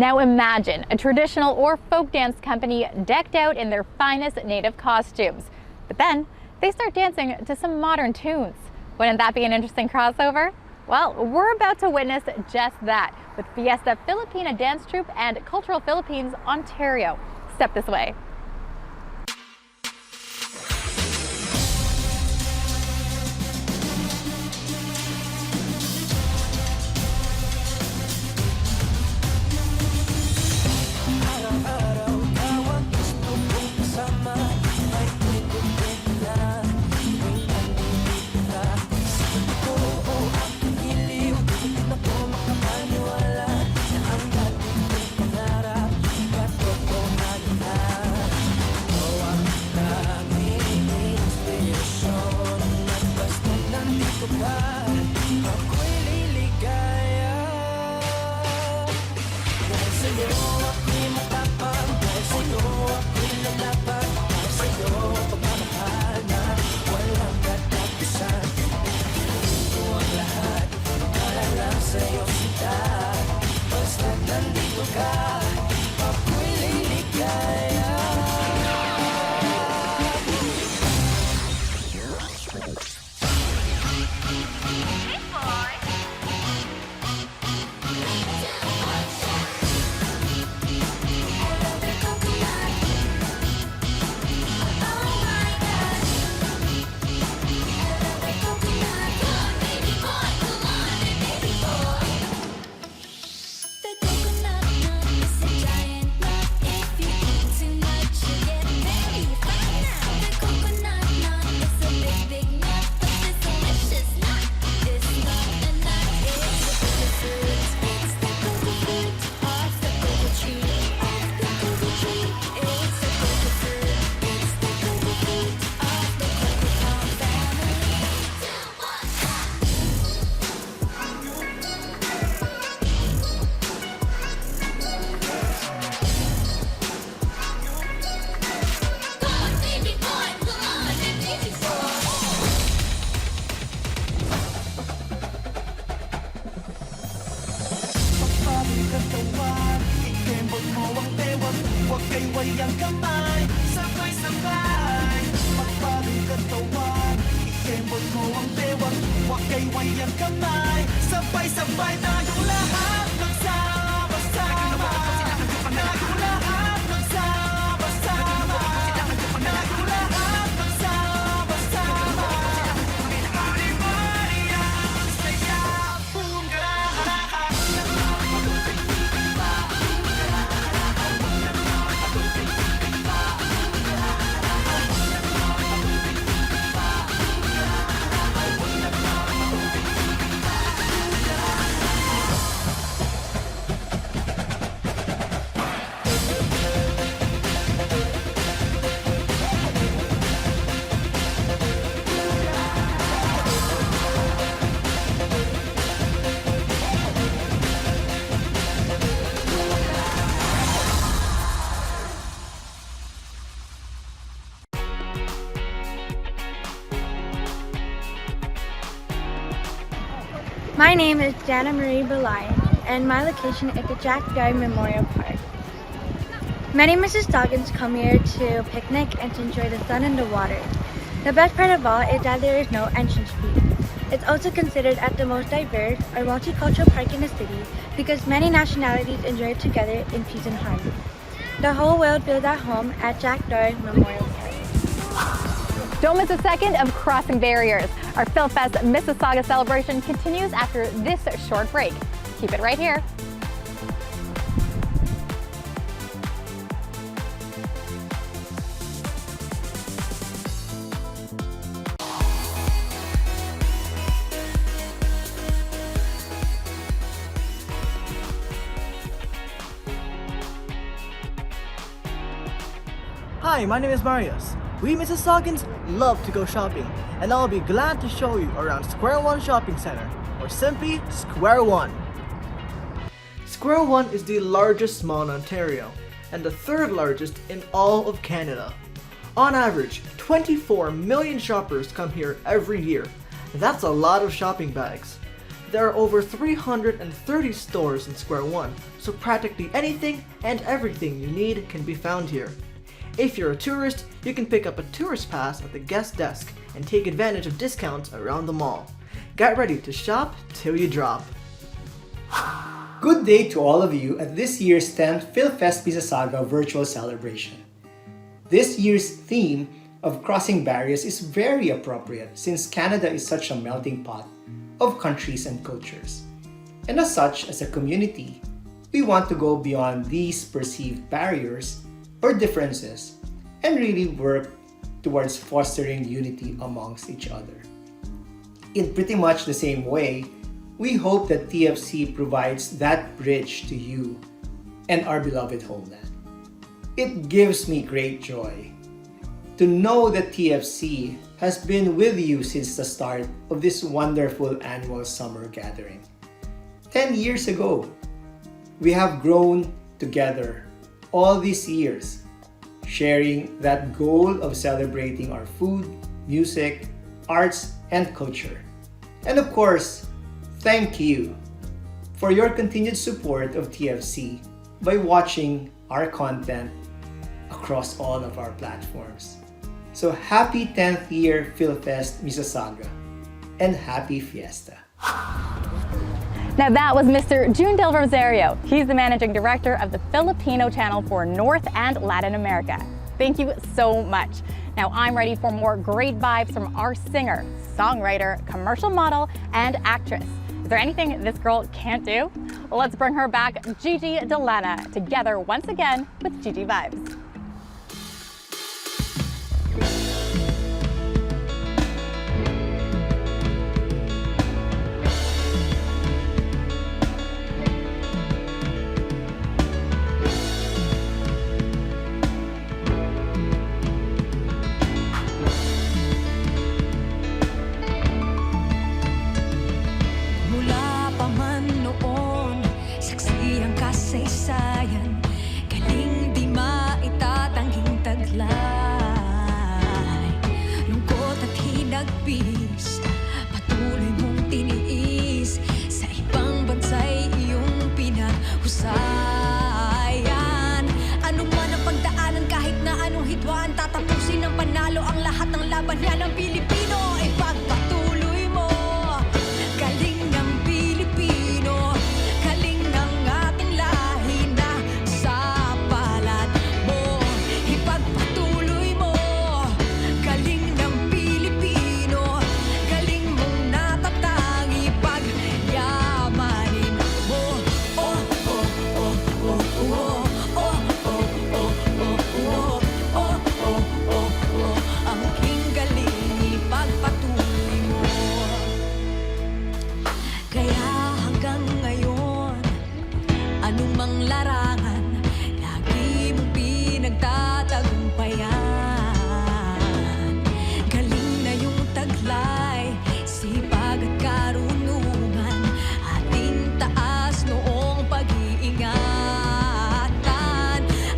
Speaker 1: Now imagine a traditional or folk dance company decked out in their finest native costumes. But then they start dancing to some modern tunes. Wouldn't that be an interesting crossover? Well, we're about to witness just that with Fiesta Filipina Dance Troupe and Cultural Philippines Ontario. Step this way.
Speaker 12: My name is Jana Marie Belay, and my location is the Jack Dye Memorial Park. Many Mississaugans come here to picnic and to enjoy the sun and the water. The best part of all is that there is no entrance fee. It's also considered as the most diverse or multicultural park in the city because many nationalities enjoy it together in peace and harmony. The whole world feels at home at Jack Dye Memorial Park.
Speaker 1: Don't miss a second of Crossing Barriers. Our PHILFEST Mississauga celebration continues after this short break. Keep it right here.
Speaker 2: Hi, my name is Marius. We Mississaugans love to go shopping, and I'll be glad to show you around Square One Shopping Center, or simply Square One. Square One is the largest mall in Ontario, and the third largest in all of Canada. On average, 24 million shoppers come here every year. That's a lot of shopping bags. There are over 330 stores in Square One, so practically anything and everything you need can be found here. If you're a tourist, you can pick up a tourist pass at the guest desk and take advantage of discounts around the mall. Get ready to shop till you drop.
Speaker 3: Good day to all of you at this year's 10th PHILFEST Mississauga virtual celebration. This year's theme of crossing barriers is very appropriate since Canada is such a melting pot of countries and cultures. And as such, as a community, we want to go beyond these perceived barriers or differences and really work towards fostering unity amongst each other. In pretty much the same way, we hope that TFC provides that bridge to you and our beloved homeland. It gives me great joy to know that TFC has been with you since the start of this wonderful annual summer gathering. 10 years ago, we have grown together all these years, sharing that goal of celebrating our food, music, arts, and culture. And of course, thank you for your continued support of TFC by watching our content across all of our platforms. So happy 10th year PHILFEST Mississauga and happy Fiesta.
Speaker 1: Now that was Mr. June Del Rosario. He's the managing director of the Filipino channel for North and Latin America. Thank you so much. Now I'm ready for more great vibes from our singer, songwriter, commercial model, and actress. Is there anything this girl can't do? Well, let's bring her back, Gigi Delana, together once again with Gigi Vibes.
Speaker 9: Galing di maitatanging taglay. Lungkot at hinagpis, patuloy mong tiniis. Sa ibang bansa'y iyong pinaghusayan. Ano man ang pagdaanan, kahit na anong hidwaan, tatapusin ng panalo ang lahat ng laban yan ng Pilipino. Ipagpatuloy mo, galing ng Pilipino, galing ng ating lahi na sa balat mo. Ipagpatuloy mo, galing ng Pilipino, galing mong natatangi, pagyamanin mo. Oh, oh, oh, oh, oh, oh, oh, oh, oh, oh, oh, oh, oh, oh, ang aking galing, ipagpatuloy mo. Kaya hanggang ngayon, anumang larangan, lagi mong pinagtatagumpayan. Galing na yung taglay, sipag at karunungan, ating taas noong pag-iingatan.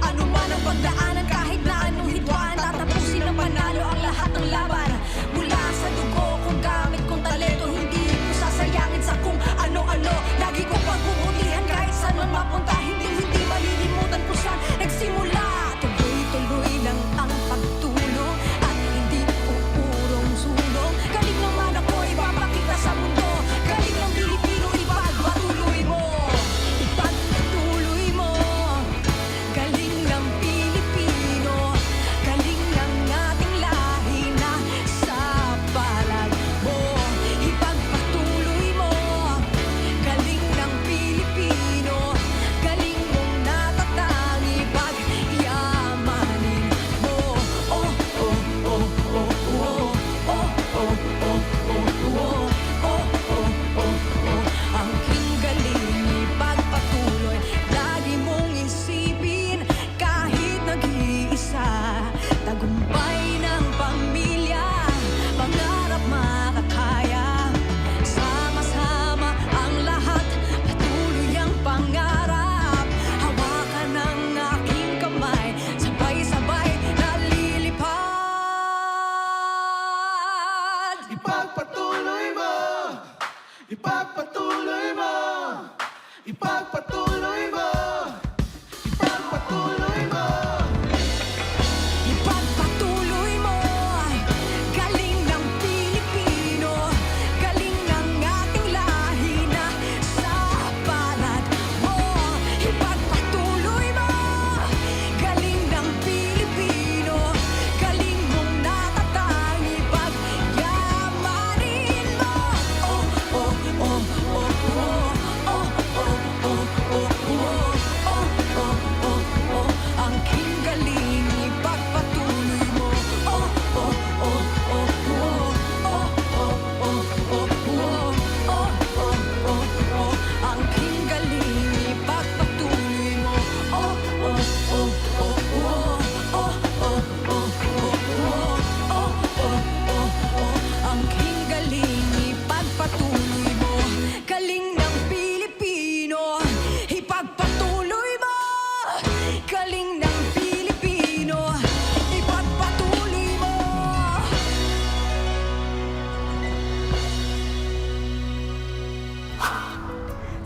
Speaker 9: Ano man ang pagdaanan, kahit na anong hidwaan, tatapusin ng panalo ang lahat ng laban. Mula sa dugo kong gamit kong talento, hindi ko sasayangin sa kung ano-ano. Lagi kong pagbubutihan kahit saan man mapunta, hindi malilimutan kung saan nagsimula. Tuloy-tuloy lang ang pagtulong at hindi uurong-sulong. Galing naman ako, ipapakita sa mundo. Galing ng Pilipino, ipagpatuloy mo. Ipagpatuloy mo. Galing ng Pilipino, galing ng ating lahi na sa balag mo. Ipagpatuloy mo, galing ng Pilipino, galing mong natatangi, pagyamanin mo. Oh, oh, oh, oh, oh, oh, oh, oh, oh, oh, oh, oh, oh, ang aking galing, ipagpatuloy. Lagi mong isipin, kahit nag-iisa, tagumpay ng pamilya, pangarap makakaya. Sama-sama ang lahat, patuloy ang pangarap. Hawakan ng aking kamay, sabay-sabay nalilipad.
Speaker 2: Ipagpatuloy mo, ipagpatuloy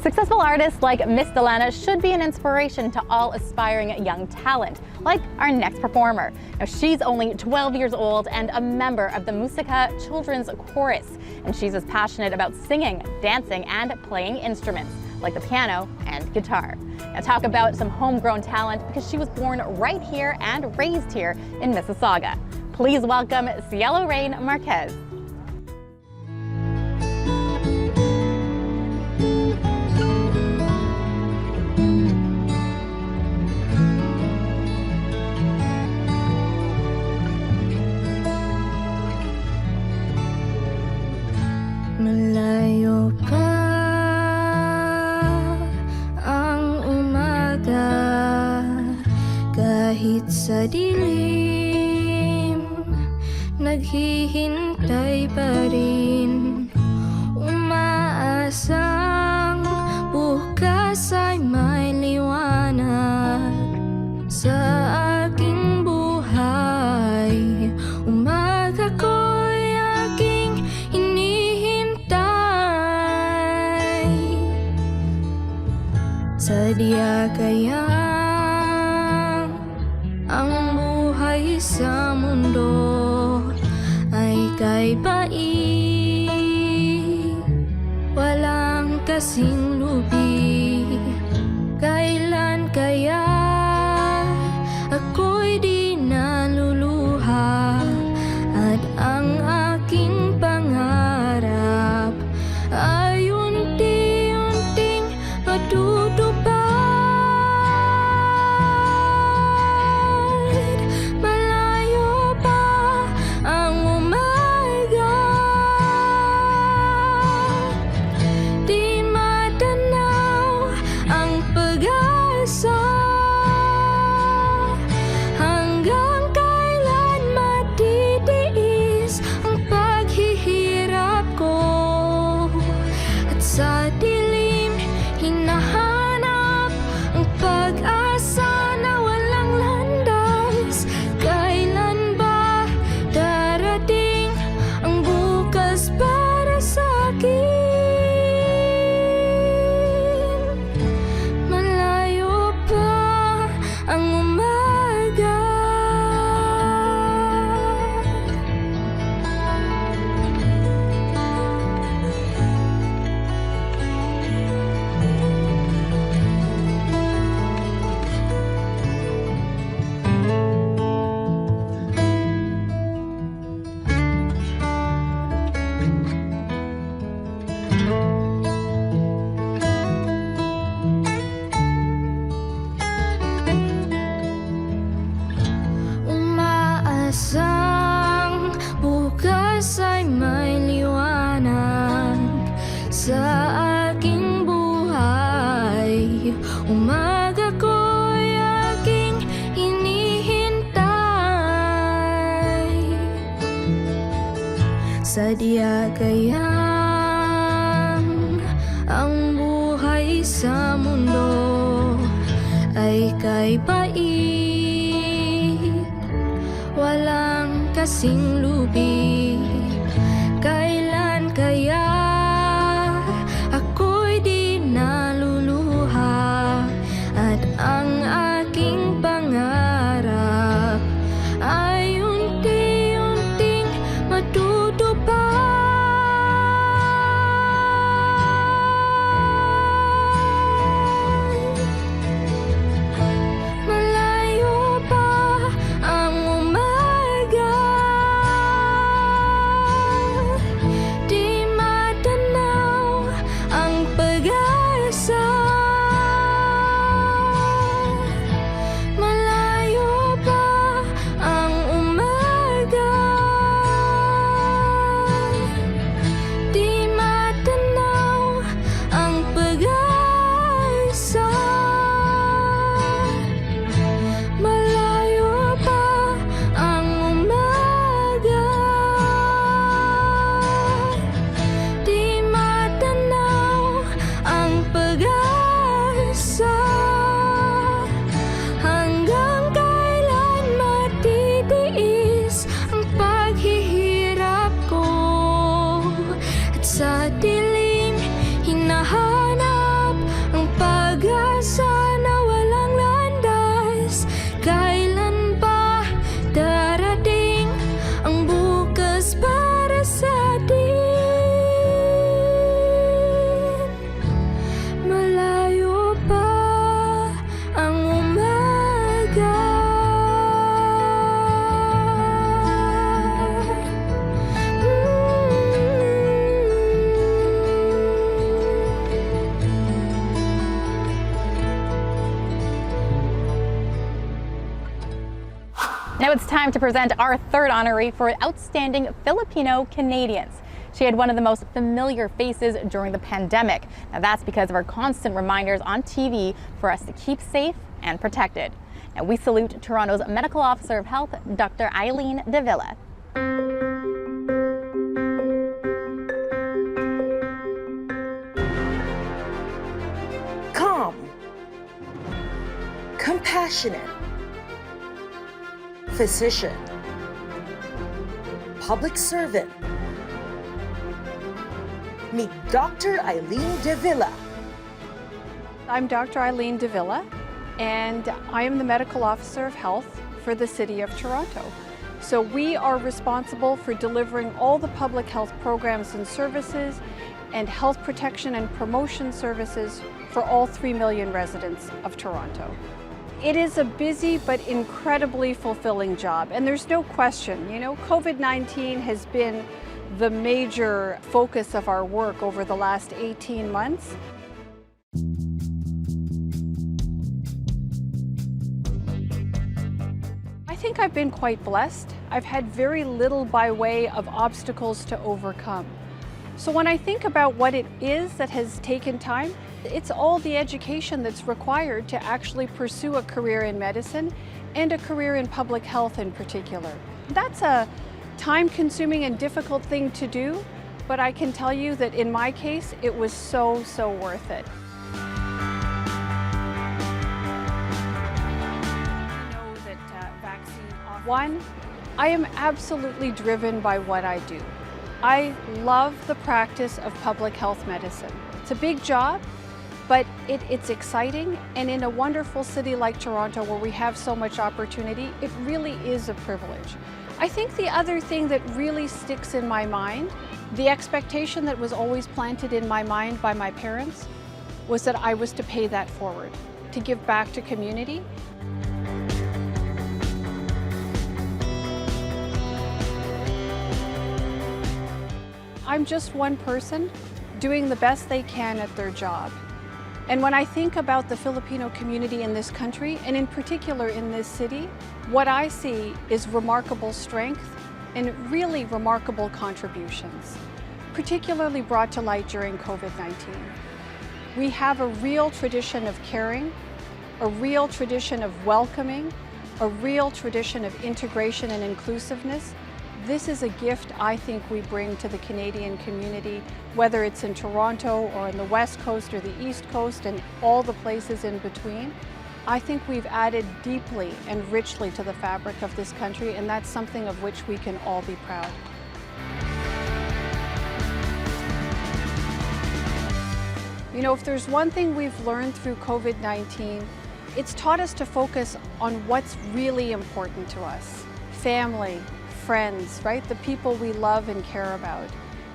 Speaker 1: Successful artists like Miss Delana should be an inspiration to all aspiring young talent, like our next performer. Now, she's only 12 years old and a member of the Musica Children's Chorus, and she's as passionate about singing, dancing, and playing instruments like the piano and guitar. Now, talk about some homegrown talent, because she was born right here and raised here in Mississauga. Please welcome Cielo Rain Marquez.
Speaker 9: Malayo pa ang umaga, kahit sa dilim naghihintay pa rin, umaasang bukas ay may liwanag sa aking buhay. Umaga ko'y aking hinihintay, sadya kaya ang buhay sa mundo ay kay bait, walang kasing lubig. Kailan kaya ako'y di naluluha, at ang aking pangarap ay unti-unting matutupad. Malayo pa ang umaga, di matanaw ang pag-asa. Hanggang kailan matitiis ang paghihirap ko, at sa dilim hinahanap ang pag-asa na walang landas. Kailan ba darating ang bukas para sa akin? Malayo pa ang umaga. Umaasang bukas ay may liwanag sa aking buhay. Umaga ko'y aking hinihintay, sadya kayang ang buhay sa mundo ay kay bait, walang kasing lubig. Kailan kaya ako'y di naluluha, at ang aking pangarap ay unti-unting matutupad. Malayo pa ang umaga, di matanaw ang pag-asa. Malayo pa ang umaga, di matanaw ang pag-asa. Malayo pa ang umaga, di matanaw ang pag-asa. Hanggang kailan matitiis ang paghihirap ko, at sa dilim hinahanap
Speaker 1: Now it's time to present our third honoree for Outstanding Filipino Canadians. She had one of the most familiar faces during the pandemic. Now that's because of her constant reminders on TV for us to keep safe and protected. Now we salute Toronto's Medical Officer of Health, Dr. Eileen Davila.
Speaker 10: Calm. Compassionate. Physician. Public servant. Meet Dr. Eileen Davila.
Speaker 4: I'm Dr. Eileen Davila, and I am the Medical Officer of Health for the City of Toronto. So we are responsible for delivering all the public health programs and services and health protection and promotion services for all 3 million residents of Toronto. It is a busy but incredibly fulfilling job, and there's no question, COVID-19 has been the major focus of our work over the last 18 months. I think I've been quite blessed. I've had very little by way of obstacles to overcome. So when I think about what it is that has taken time, it's all the education that's required to actually pursue a career in medicine and a career in public health in particular. That's a time-consuming and difficult thing to do, but I can tell you that in my case, it was so worth it. One, I am absolutely driven by what I do. I love the practice of public health medicine. It's a big job, but it's exciting, and in a wonderful city like Toronto where we have so much opportunity, it really is a privilege. I think the other thing that really sticks in my mind, the expectation that was always planted in my mind by my parents, was that I was to pay that forward, to give back to community. I'm just one person doing the best they can at their job. And when I think about the Filipino community in this country, and in particular in this city, what I see is remarkable strength and really remarkable contributions, particularly brought to light during COVID-19. We have a real tradition of caring, a real tradition of welcoming, a real tradition of integration and inclusiveness. This is a gift I think we bring to the Canadian community, whether it's in Toronto or in the West Coast or the East Coast and all the places in between. I think we've added deeply and richly to the fabric of this country, and that's something of which we can all be proud. If there's one thing we've learned through COVID-19, it's taught us to focus on what's really important to us. Family, friends, right? The people we love and care about.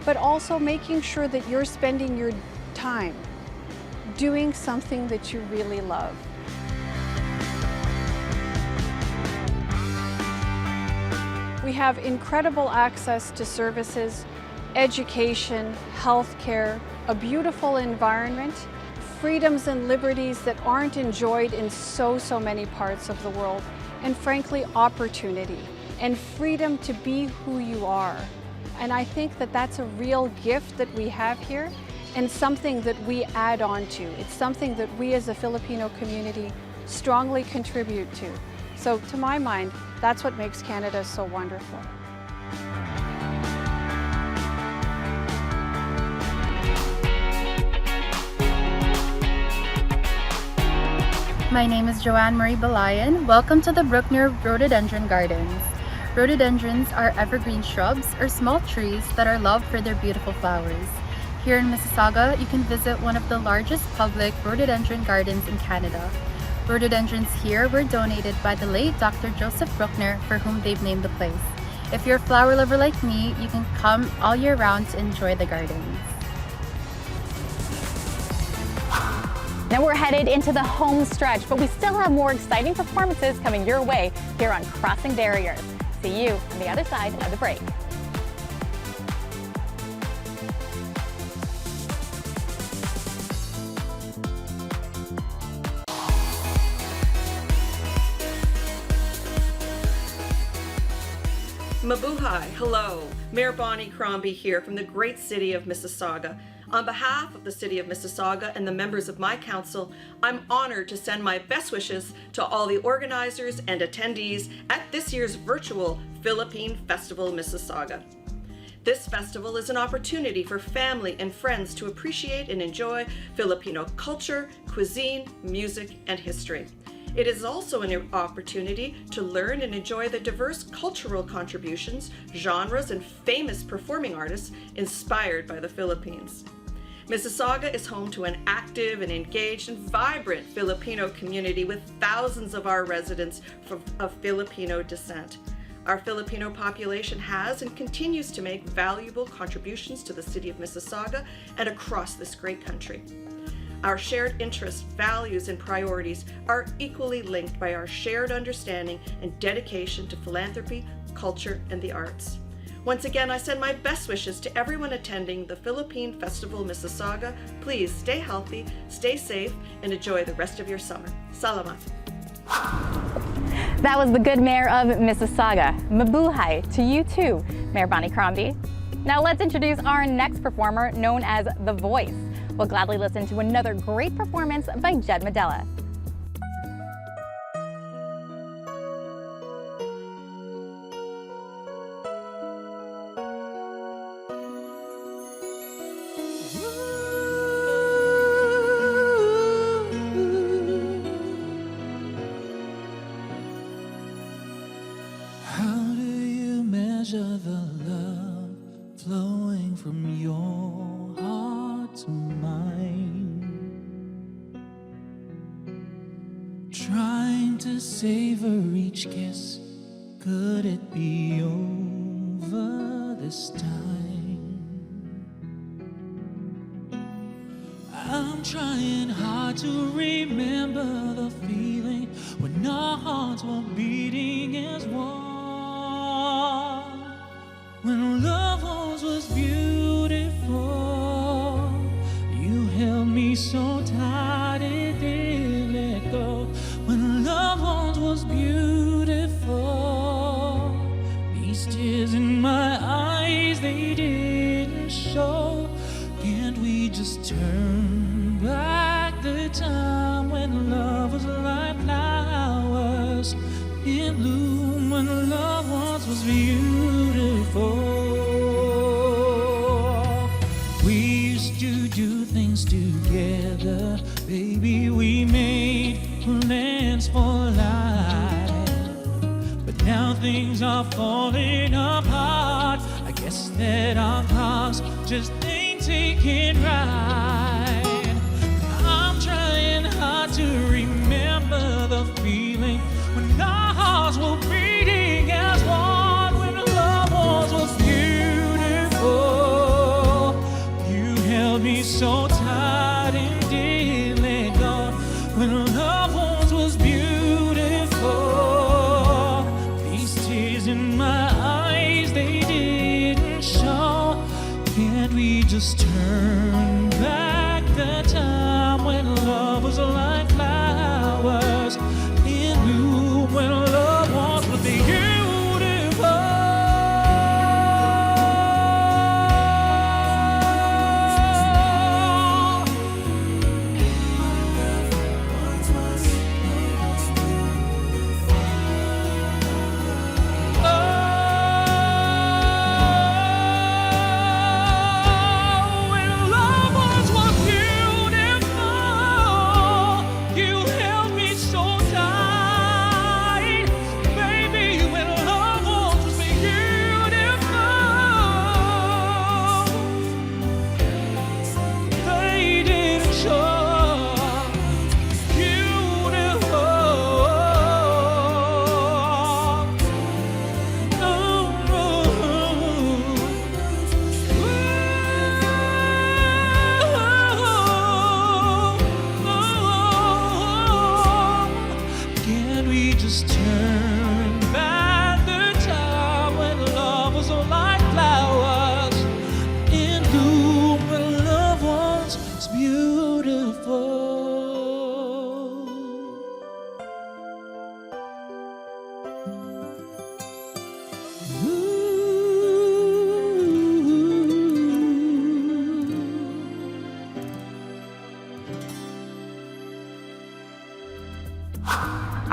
Speaker 4: But also making sure that you're spending your time doing something that you really love. We have incredible access to services, education, healthcare, a beautiful environment, freedoms and liberties that aren't enjoyed in so many parts of the world, and frankly, opportunity and freedom to be who you are. And I think that that's a real gift that we have here and something that we add on to. It's something that we as a Filipino community strongly contribute to. So to my mind, that's what makes Canada so wonderful.
Speaker 7: My name is Joanne Marie Balayan. Welcome to the Bruckner Rhododendron Gardens. Rhododendrons are evergreen shrubs or small trees that are loved for their beautiful flowers. Here in Mississauga, you can visit one of the largest public rhododendron gardens in Canada. Rhododendrons here were donated by the late Dr. Joseph Bruckner, for whom they've named the place. If you're a flower lover like me, you can come all year round to enjoy the gardens.
Speaker 1: Now we're headed into the home stretch, but we still have more exciting performances coming your way here on Crossing Barriers. See you on the other side of the break.
Speaker 5: Mabuhay, hello. Mayor Bonnie Crombie here from the great city of Mississauga. On behalf of the city of Mississauga and the members of my council, I'm honored to send my best wishes to all the organizers and attendees at this year's virtual Philippine Festival Mississauga. This festival is an opportunity for family and friends to appreciate and enjoy Filipino culture, cuisine, music, and history. It is also an opportunity to learn and enjoy the diverse cultural contributions, genres, and famous performing artists inspired by the Philippines. Mississauga is home to an active and engaged and vibrant Filipino community with thousands of our residents of Filipino descent. Our Filipino population has and continues to make valuable contributions to the city of Mississauga and across this great country. Our shared interests, values, and priorities are equally linked by our shared understanding and dedication to philanthropy, culture, and the arts. Once again, I send my best wishes to everyone attending the Philippine Festival Mississauga. Please stay healthy, stay safe, and enjoy the rest of your summer. Salamat.
Speaker 1: That was the good mayor of Mississauga. Mabuhay to you too, Mayor Bonnie Crombie. Now let's introduce our next performer, known as The Voice. We'll gladly listen to another great performance by Jed Medella.
Speaker 15: How do you measure the love flowing from your heart to mine? Trying to savor each kiss, could it be over this time? I'm trying hard to remember the feeling when our hearts were beating as one. When love was beautiful, you held me so tight it didn't let go. When love was beautiful, these tears in my eyes, they didn't show. Can't we just turn back the time when love was like flowers in bloom, when love once was beautiful? We used to do things together, baby, we made plans for life. But now things are falling apart. I guess that our clocks just ain't taking right. I'm trying hard to remember the feeling when our hearts were beating as one, when love was beautiful. You held me so tight and didn't let go. When love was beautiful, these tears in my eyes, they didn't show. Can't we just turn back the time when love was like flowers in bloom, when love was beautiful?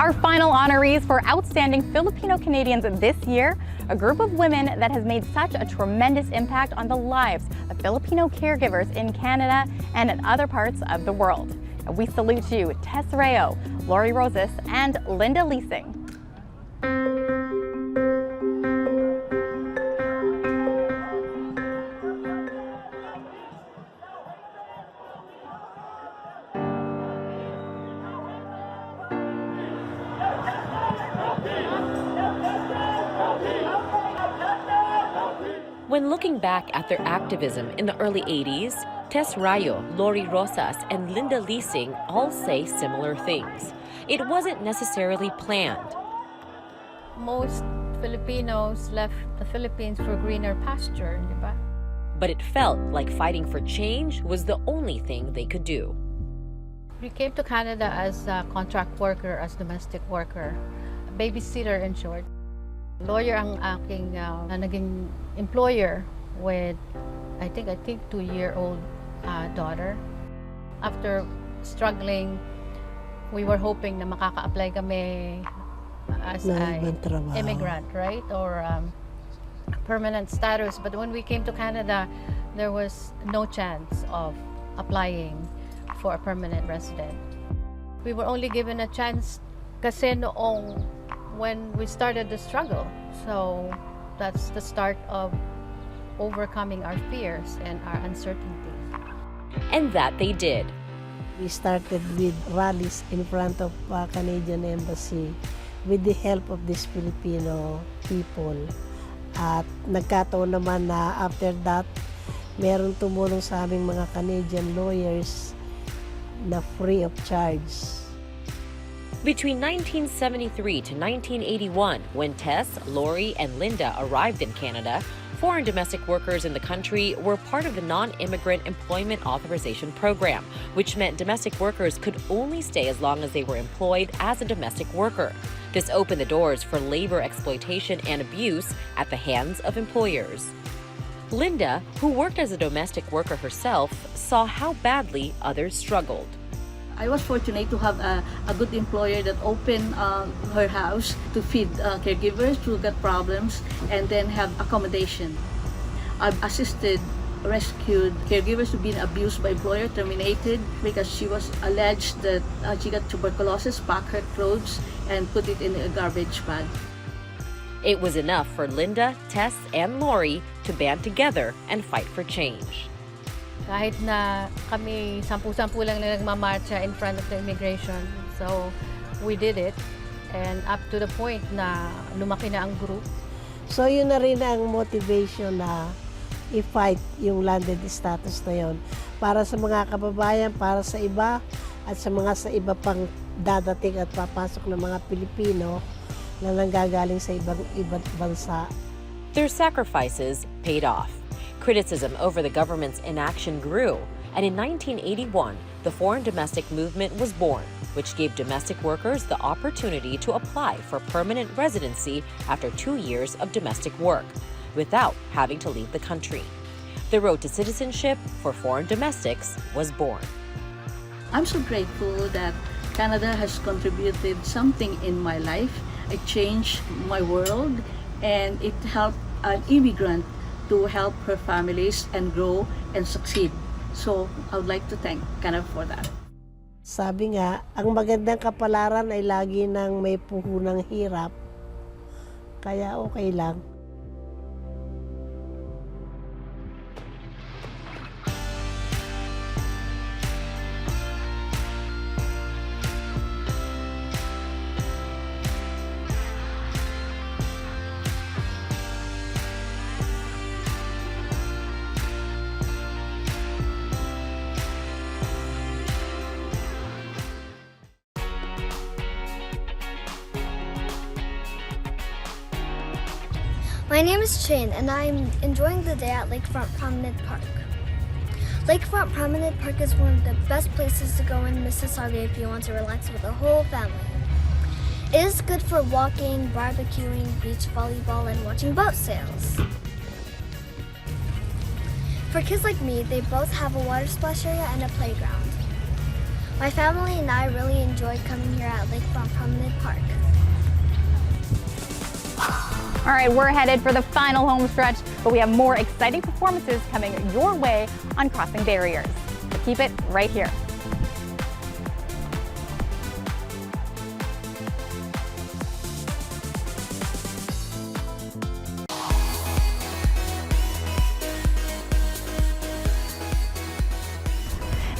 Speaker 1: Our final honorees for outstanding Filipino Canadians this year, a group of women that has made such a tremendous impact on the lives of Filipino caregivers in Canada and in other parts of the world. And we salute you, Tess Rayo, Lori Rosas, and Linda Leasing.
Speaker 6: When looking back at their activism in the early 80s, Tess Rayo, Lori Rosas, and Linda Leasing all say similar things. It wasn't necessarily planned.
Speaker 8: Most Filipinos left the Philippines for greener pasture, di ba?
Speaker 6: But it felt like fighting for change was the only thing they could do.
Speaker 8: We came to Canada as a contract worker, as domestic worker, a babysitter in short. Lawyer ang aking naging employer with, I think 2-year-old daughter. After struggling, we were hoping na makaka-apply kami as an immigrant, right? Or permanent status. But when we came to Canada, there was no chance of applying for a permanent resident. We were only given a chance kasi noong when we started the struggle. So that's the start of overcoming our fears and our uncertainty.
Speaker 6: And that they did.
Speaker 23: We started with rallies in front of Canadian Embassy with the help of these Filipino people. At nagkataon naman na after that, meron tumulong sa aming mga Canadian lawyers na free of charge.
Speaker 6: Between 1973 to 1981, when Tess, Lori, and Linda arrived in Canada, foreign domestic workers in the country were part of the Non-Immigrant Employment Authorization Program, which meant domestic workers could only stay as long as they were employed as a domestic worker. This opened the doors for labor exploitation and abuse at the hands of employers. Linda, who worked as a domestic worker herself, saw how badly others struggled.
Speaker 24: I was fortunate to have a good employer that opened her house to feed caregivers who got problems and then have accommodation. I've assisted, rescued caregivers who've been abused by employer, terminated because she was alleged that she got tuberculosis, packed her clothes, and put it in a garbage bag.
Speaker 6: It was enough for Linda, Tess, and Lori to band together and fight for change.
Speaker 8: Kahit na kami 10 lang na nagmamarcha in front of the immigration. So we did it, and up to the point na lumaki na ang group.
Speaker 23: So yun na rin ang motivation na i-fight yung landed status na yun. Para sa mga kababayan, para sa iba, at sa iba pang dadating at papasok ng mga Pilipino na nanggagaling sa ibang bansa.
Speaker 6: Their sacrifices paid off. Criticism over the government's inaction grew, and in 1981, the foreign domestic movement was born, which gave domestic workers the opportunity to apply for permanent residency after 2 years of domestic work, without having to leave the country. The road to citizenship for foreign domestics was born.
Speaker 24: I'm so grateful that Canada has contributed something in my life. It changed my world, and it helped an immigrant to help her families and grow and succeed. So I would like to thank Canada for that.
Speaker 23: Sabi nga, ang magandang kapalaran ay lagi nang may puhunang hirap. Kaya okay lang.
Speaker 25: My name is Shane, and I'm enjoying the day at Lakefront Promenade Park. Lakefront Promenade Park is one of the best places to go in Mississauga if you want to relax with the whole family. It is good for walking, barbecuing, beach volleyball, and watching boat sails. For kids like me, they both have a water splash area and a playground. My family and I really enjoyed coming here at Lakefront Promenade Park.
Speaker 1: All right, we're headed for the final home stretch, but we have more exciting performances coming your way on Crossing Barriers. So keep it right here.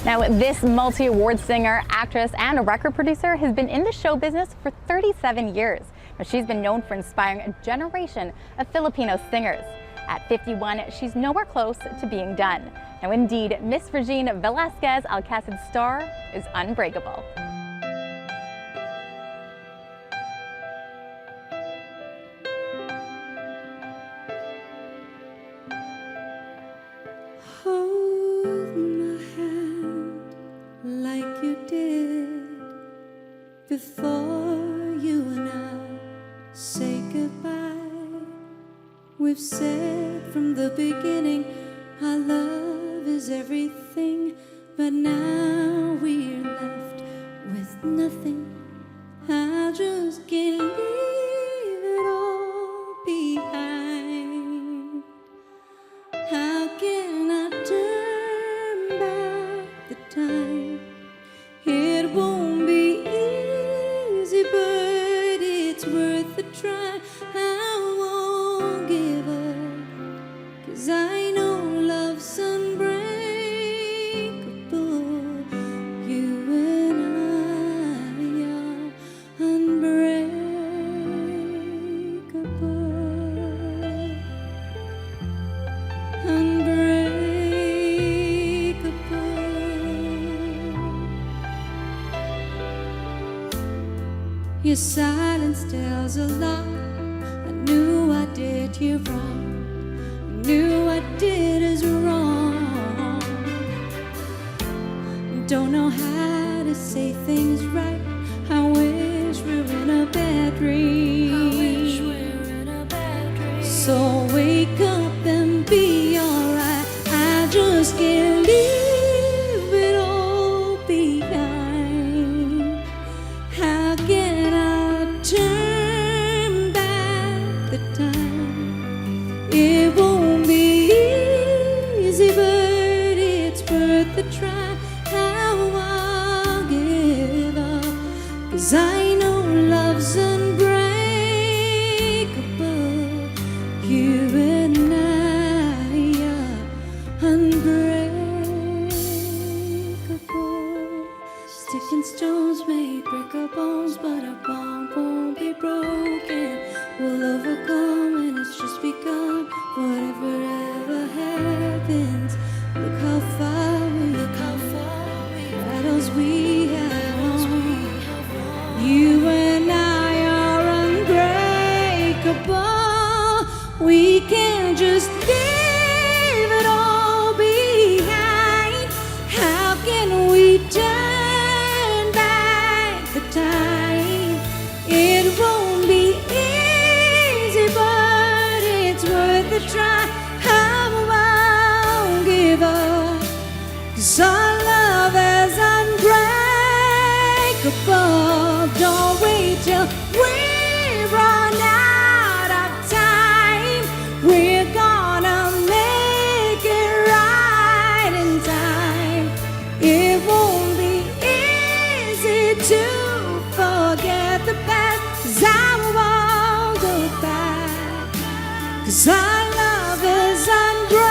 Speaker 1: Now, this multi-award singer, actress, and a record producer has been in the show business for 37 years. Now, she's been known for inspiring a generation of Filipino singers. At 51, she's nowhere close to being done. Now, indeed, Miss Regine Velasquez Alcacid's star is unbreakable.
Speaker 9: Like you did before you and I say goodbye. We've said from the beginning our love is everything, but now we're left with nothing. I just can't leave it all behind. How can I turn back the time? It won't be easy, but it's worth a try. I won't give up, 'cause I know love's unbreakable. You and I are unbreakable. Your silence tells a lot. I knew I did you wrong. I knew I did as wrong. Don't know how to say things right. I wish we were in a bad dream. So wake up and be alright. I just can't leave it all behind. How can I turn back the time? It won't be easy, but it's worth a try. How I'll give up, 'cause I know love's unbreakable. You and I are unbreakable. Sticks and stones may break our bones, but our bond won't be broken. We'll overcome and it's just begun. Whatever ever happens, look how far we've come. Battles we have won. You and I are unbreakable. We can't just leave it all behind. How can we turn back the time? It won't be easy, but it's worth a try. I won't give up, 'cause our love is unbreakable. Don't wait till we run out of time. We're gonna make it right in time. It won't be easy to forget the past, 'cause I won't go back. 'Cause our love is unbreakable.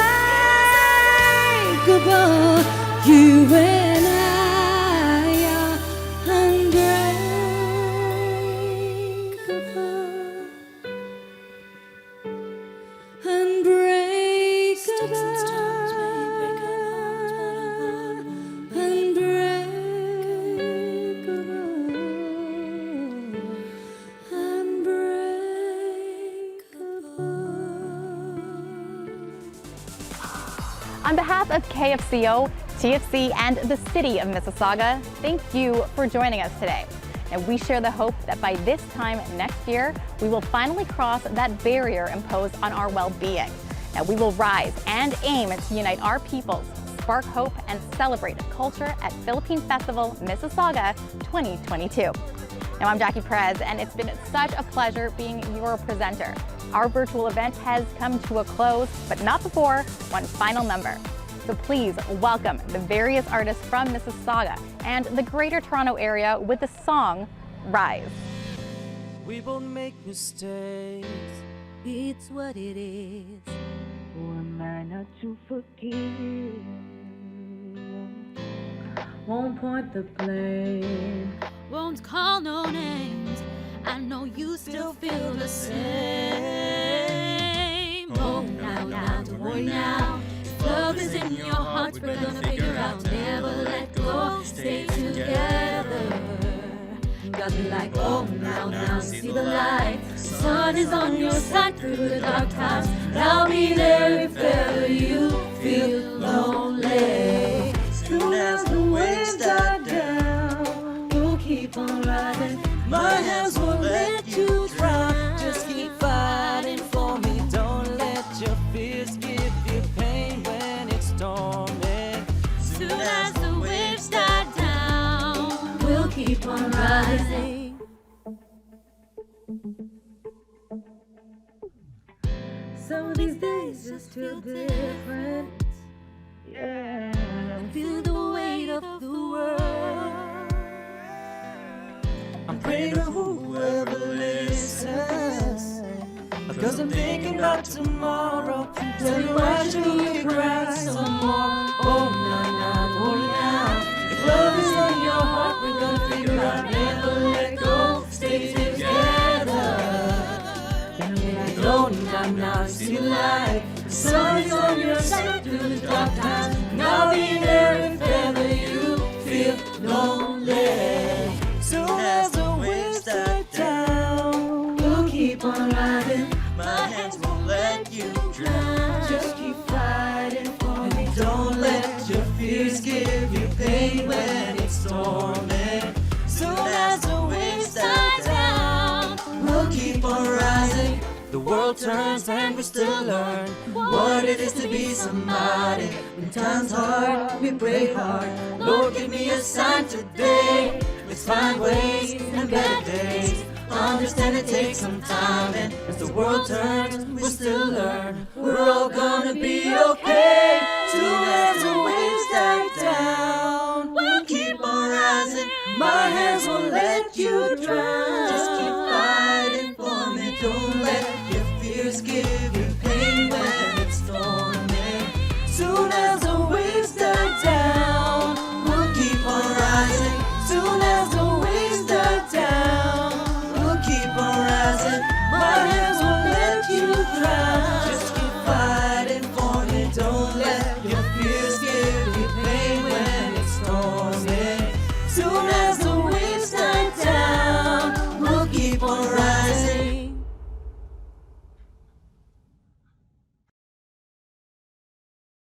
Speaker 9: You and I are unbreakable.
Speaker 1: On behalf of KFCO, TFC, and the City of Mississauga, thank you for joining us today. And we share the hope that by this time next year, we will finally cross that barrier imposed on our well-being. Now, we will rise and aim to unite our peoples, spark hope and celebrate culture at Philippine Festival Mississauga 2022. Now, I'm Jackie Perez, and it's been such a pleasure being your presenter. Our virtual event has come to a close, but not before one final number. So please welcome the various artists from Mississauga and the Greater Toronto Area with the song Rise.
Speaker 11: We both make mistakes, it's what it is. Who am I not to forgive? Won't point the blame,
Speaker 9: won't call no names. I know you still feel the same. Oh, now, don't worry now. If love is in your heart, we're gonna figure out. Never let go, stay together. Got me like, oh, now, see the light. The sun is on your side through the dark times. I'll be there if ever you feel lonely.
Speaker 11: Soon as the waves die down, we'll keep on riding. My hands won't let you drown. Just keep fighting for me. Don't let your fears give you pain when it's stormy.
Speaker 9: Soon as the waves die down, we'll keep on rising.
Speaker 11: Some of these days just feel different. Yeah,
Speaker 9: feel the weight of the world.
Speaker 11: I'm praying to whoever listens, because I'm thinking about tomorrow. Tell me why should we cry some more? Oh, nah, don't worry now. If love is on your heart, we're gonna figure out. Never let go, stay together. Oh, now, see the light. The sun is on your side through the dark times. And I'll be there if ever you feel lonely. Soon as the waves die down, we'll keep on riding. My hands won't let you drown. Just keep fighting for me. Don't let your fears give you pain when it's stormy. Soon as the waves die down, we'll keep on rising. The world turns and we still learn what it is to be somebody. When time's hard, we pray hard. Lord, give me a sign today. Let's find ways and better days. Understand it takes some time, and as the world turns, we still learn. We're all gonna be okay. Soon as the waves die down, we'll keep on rising. My hands won't let you drown.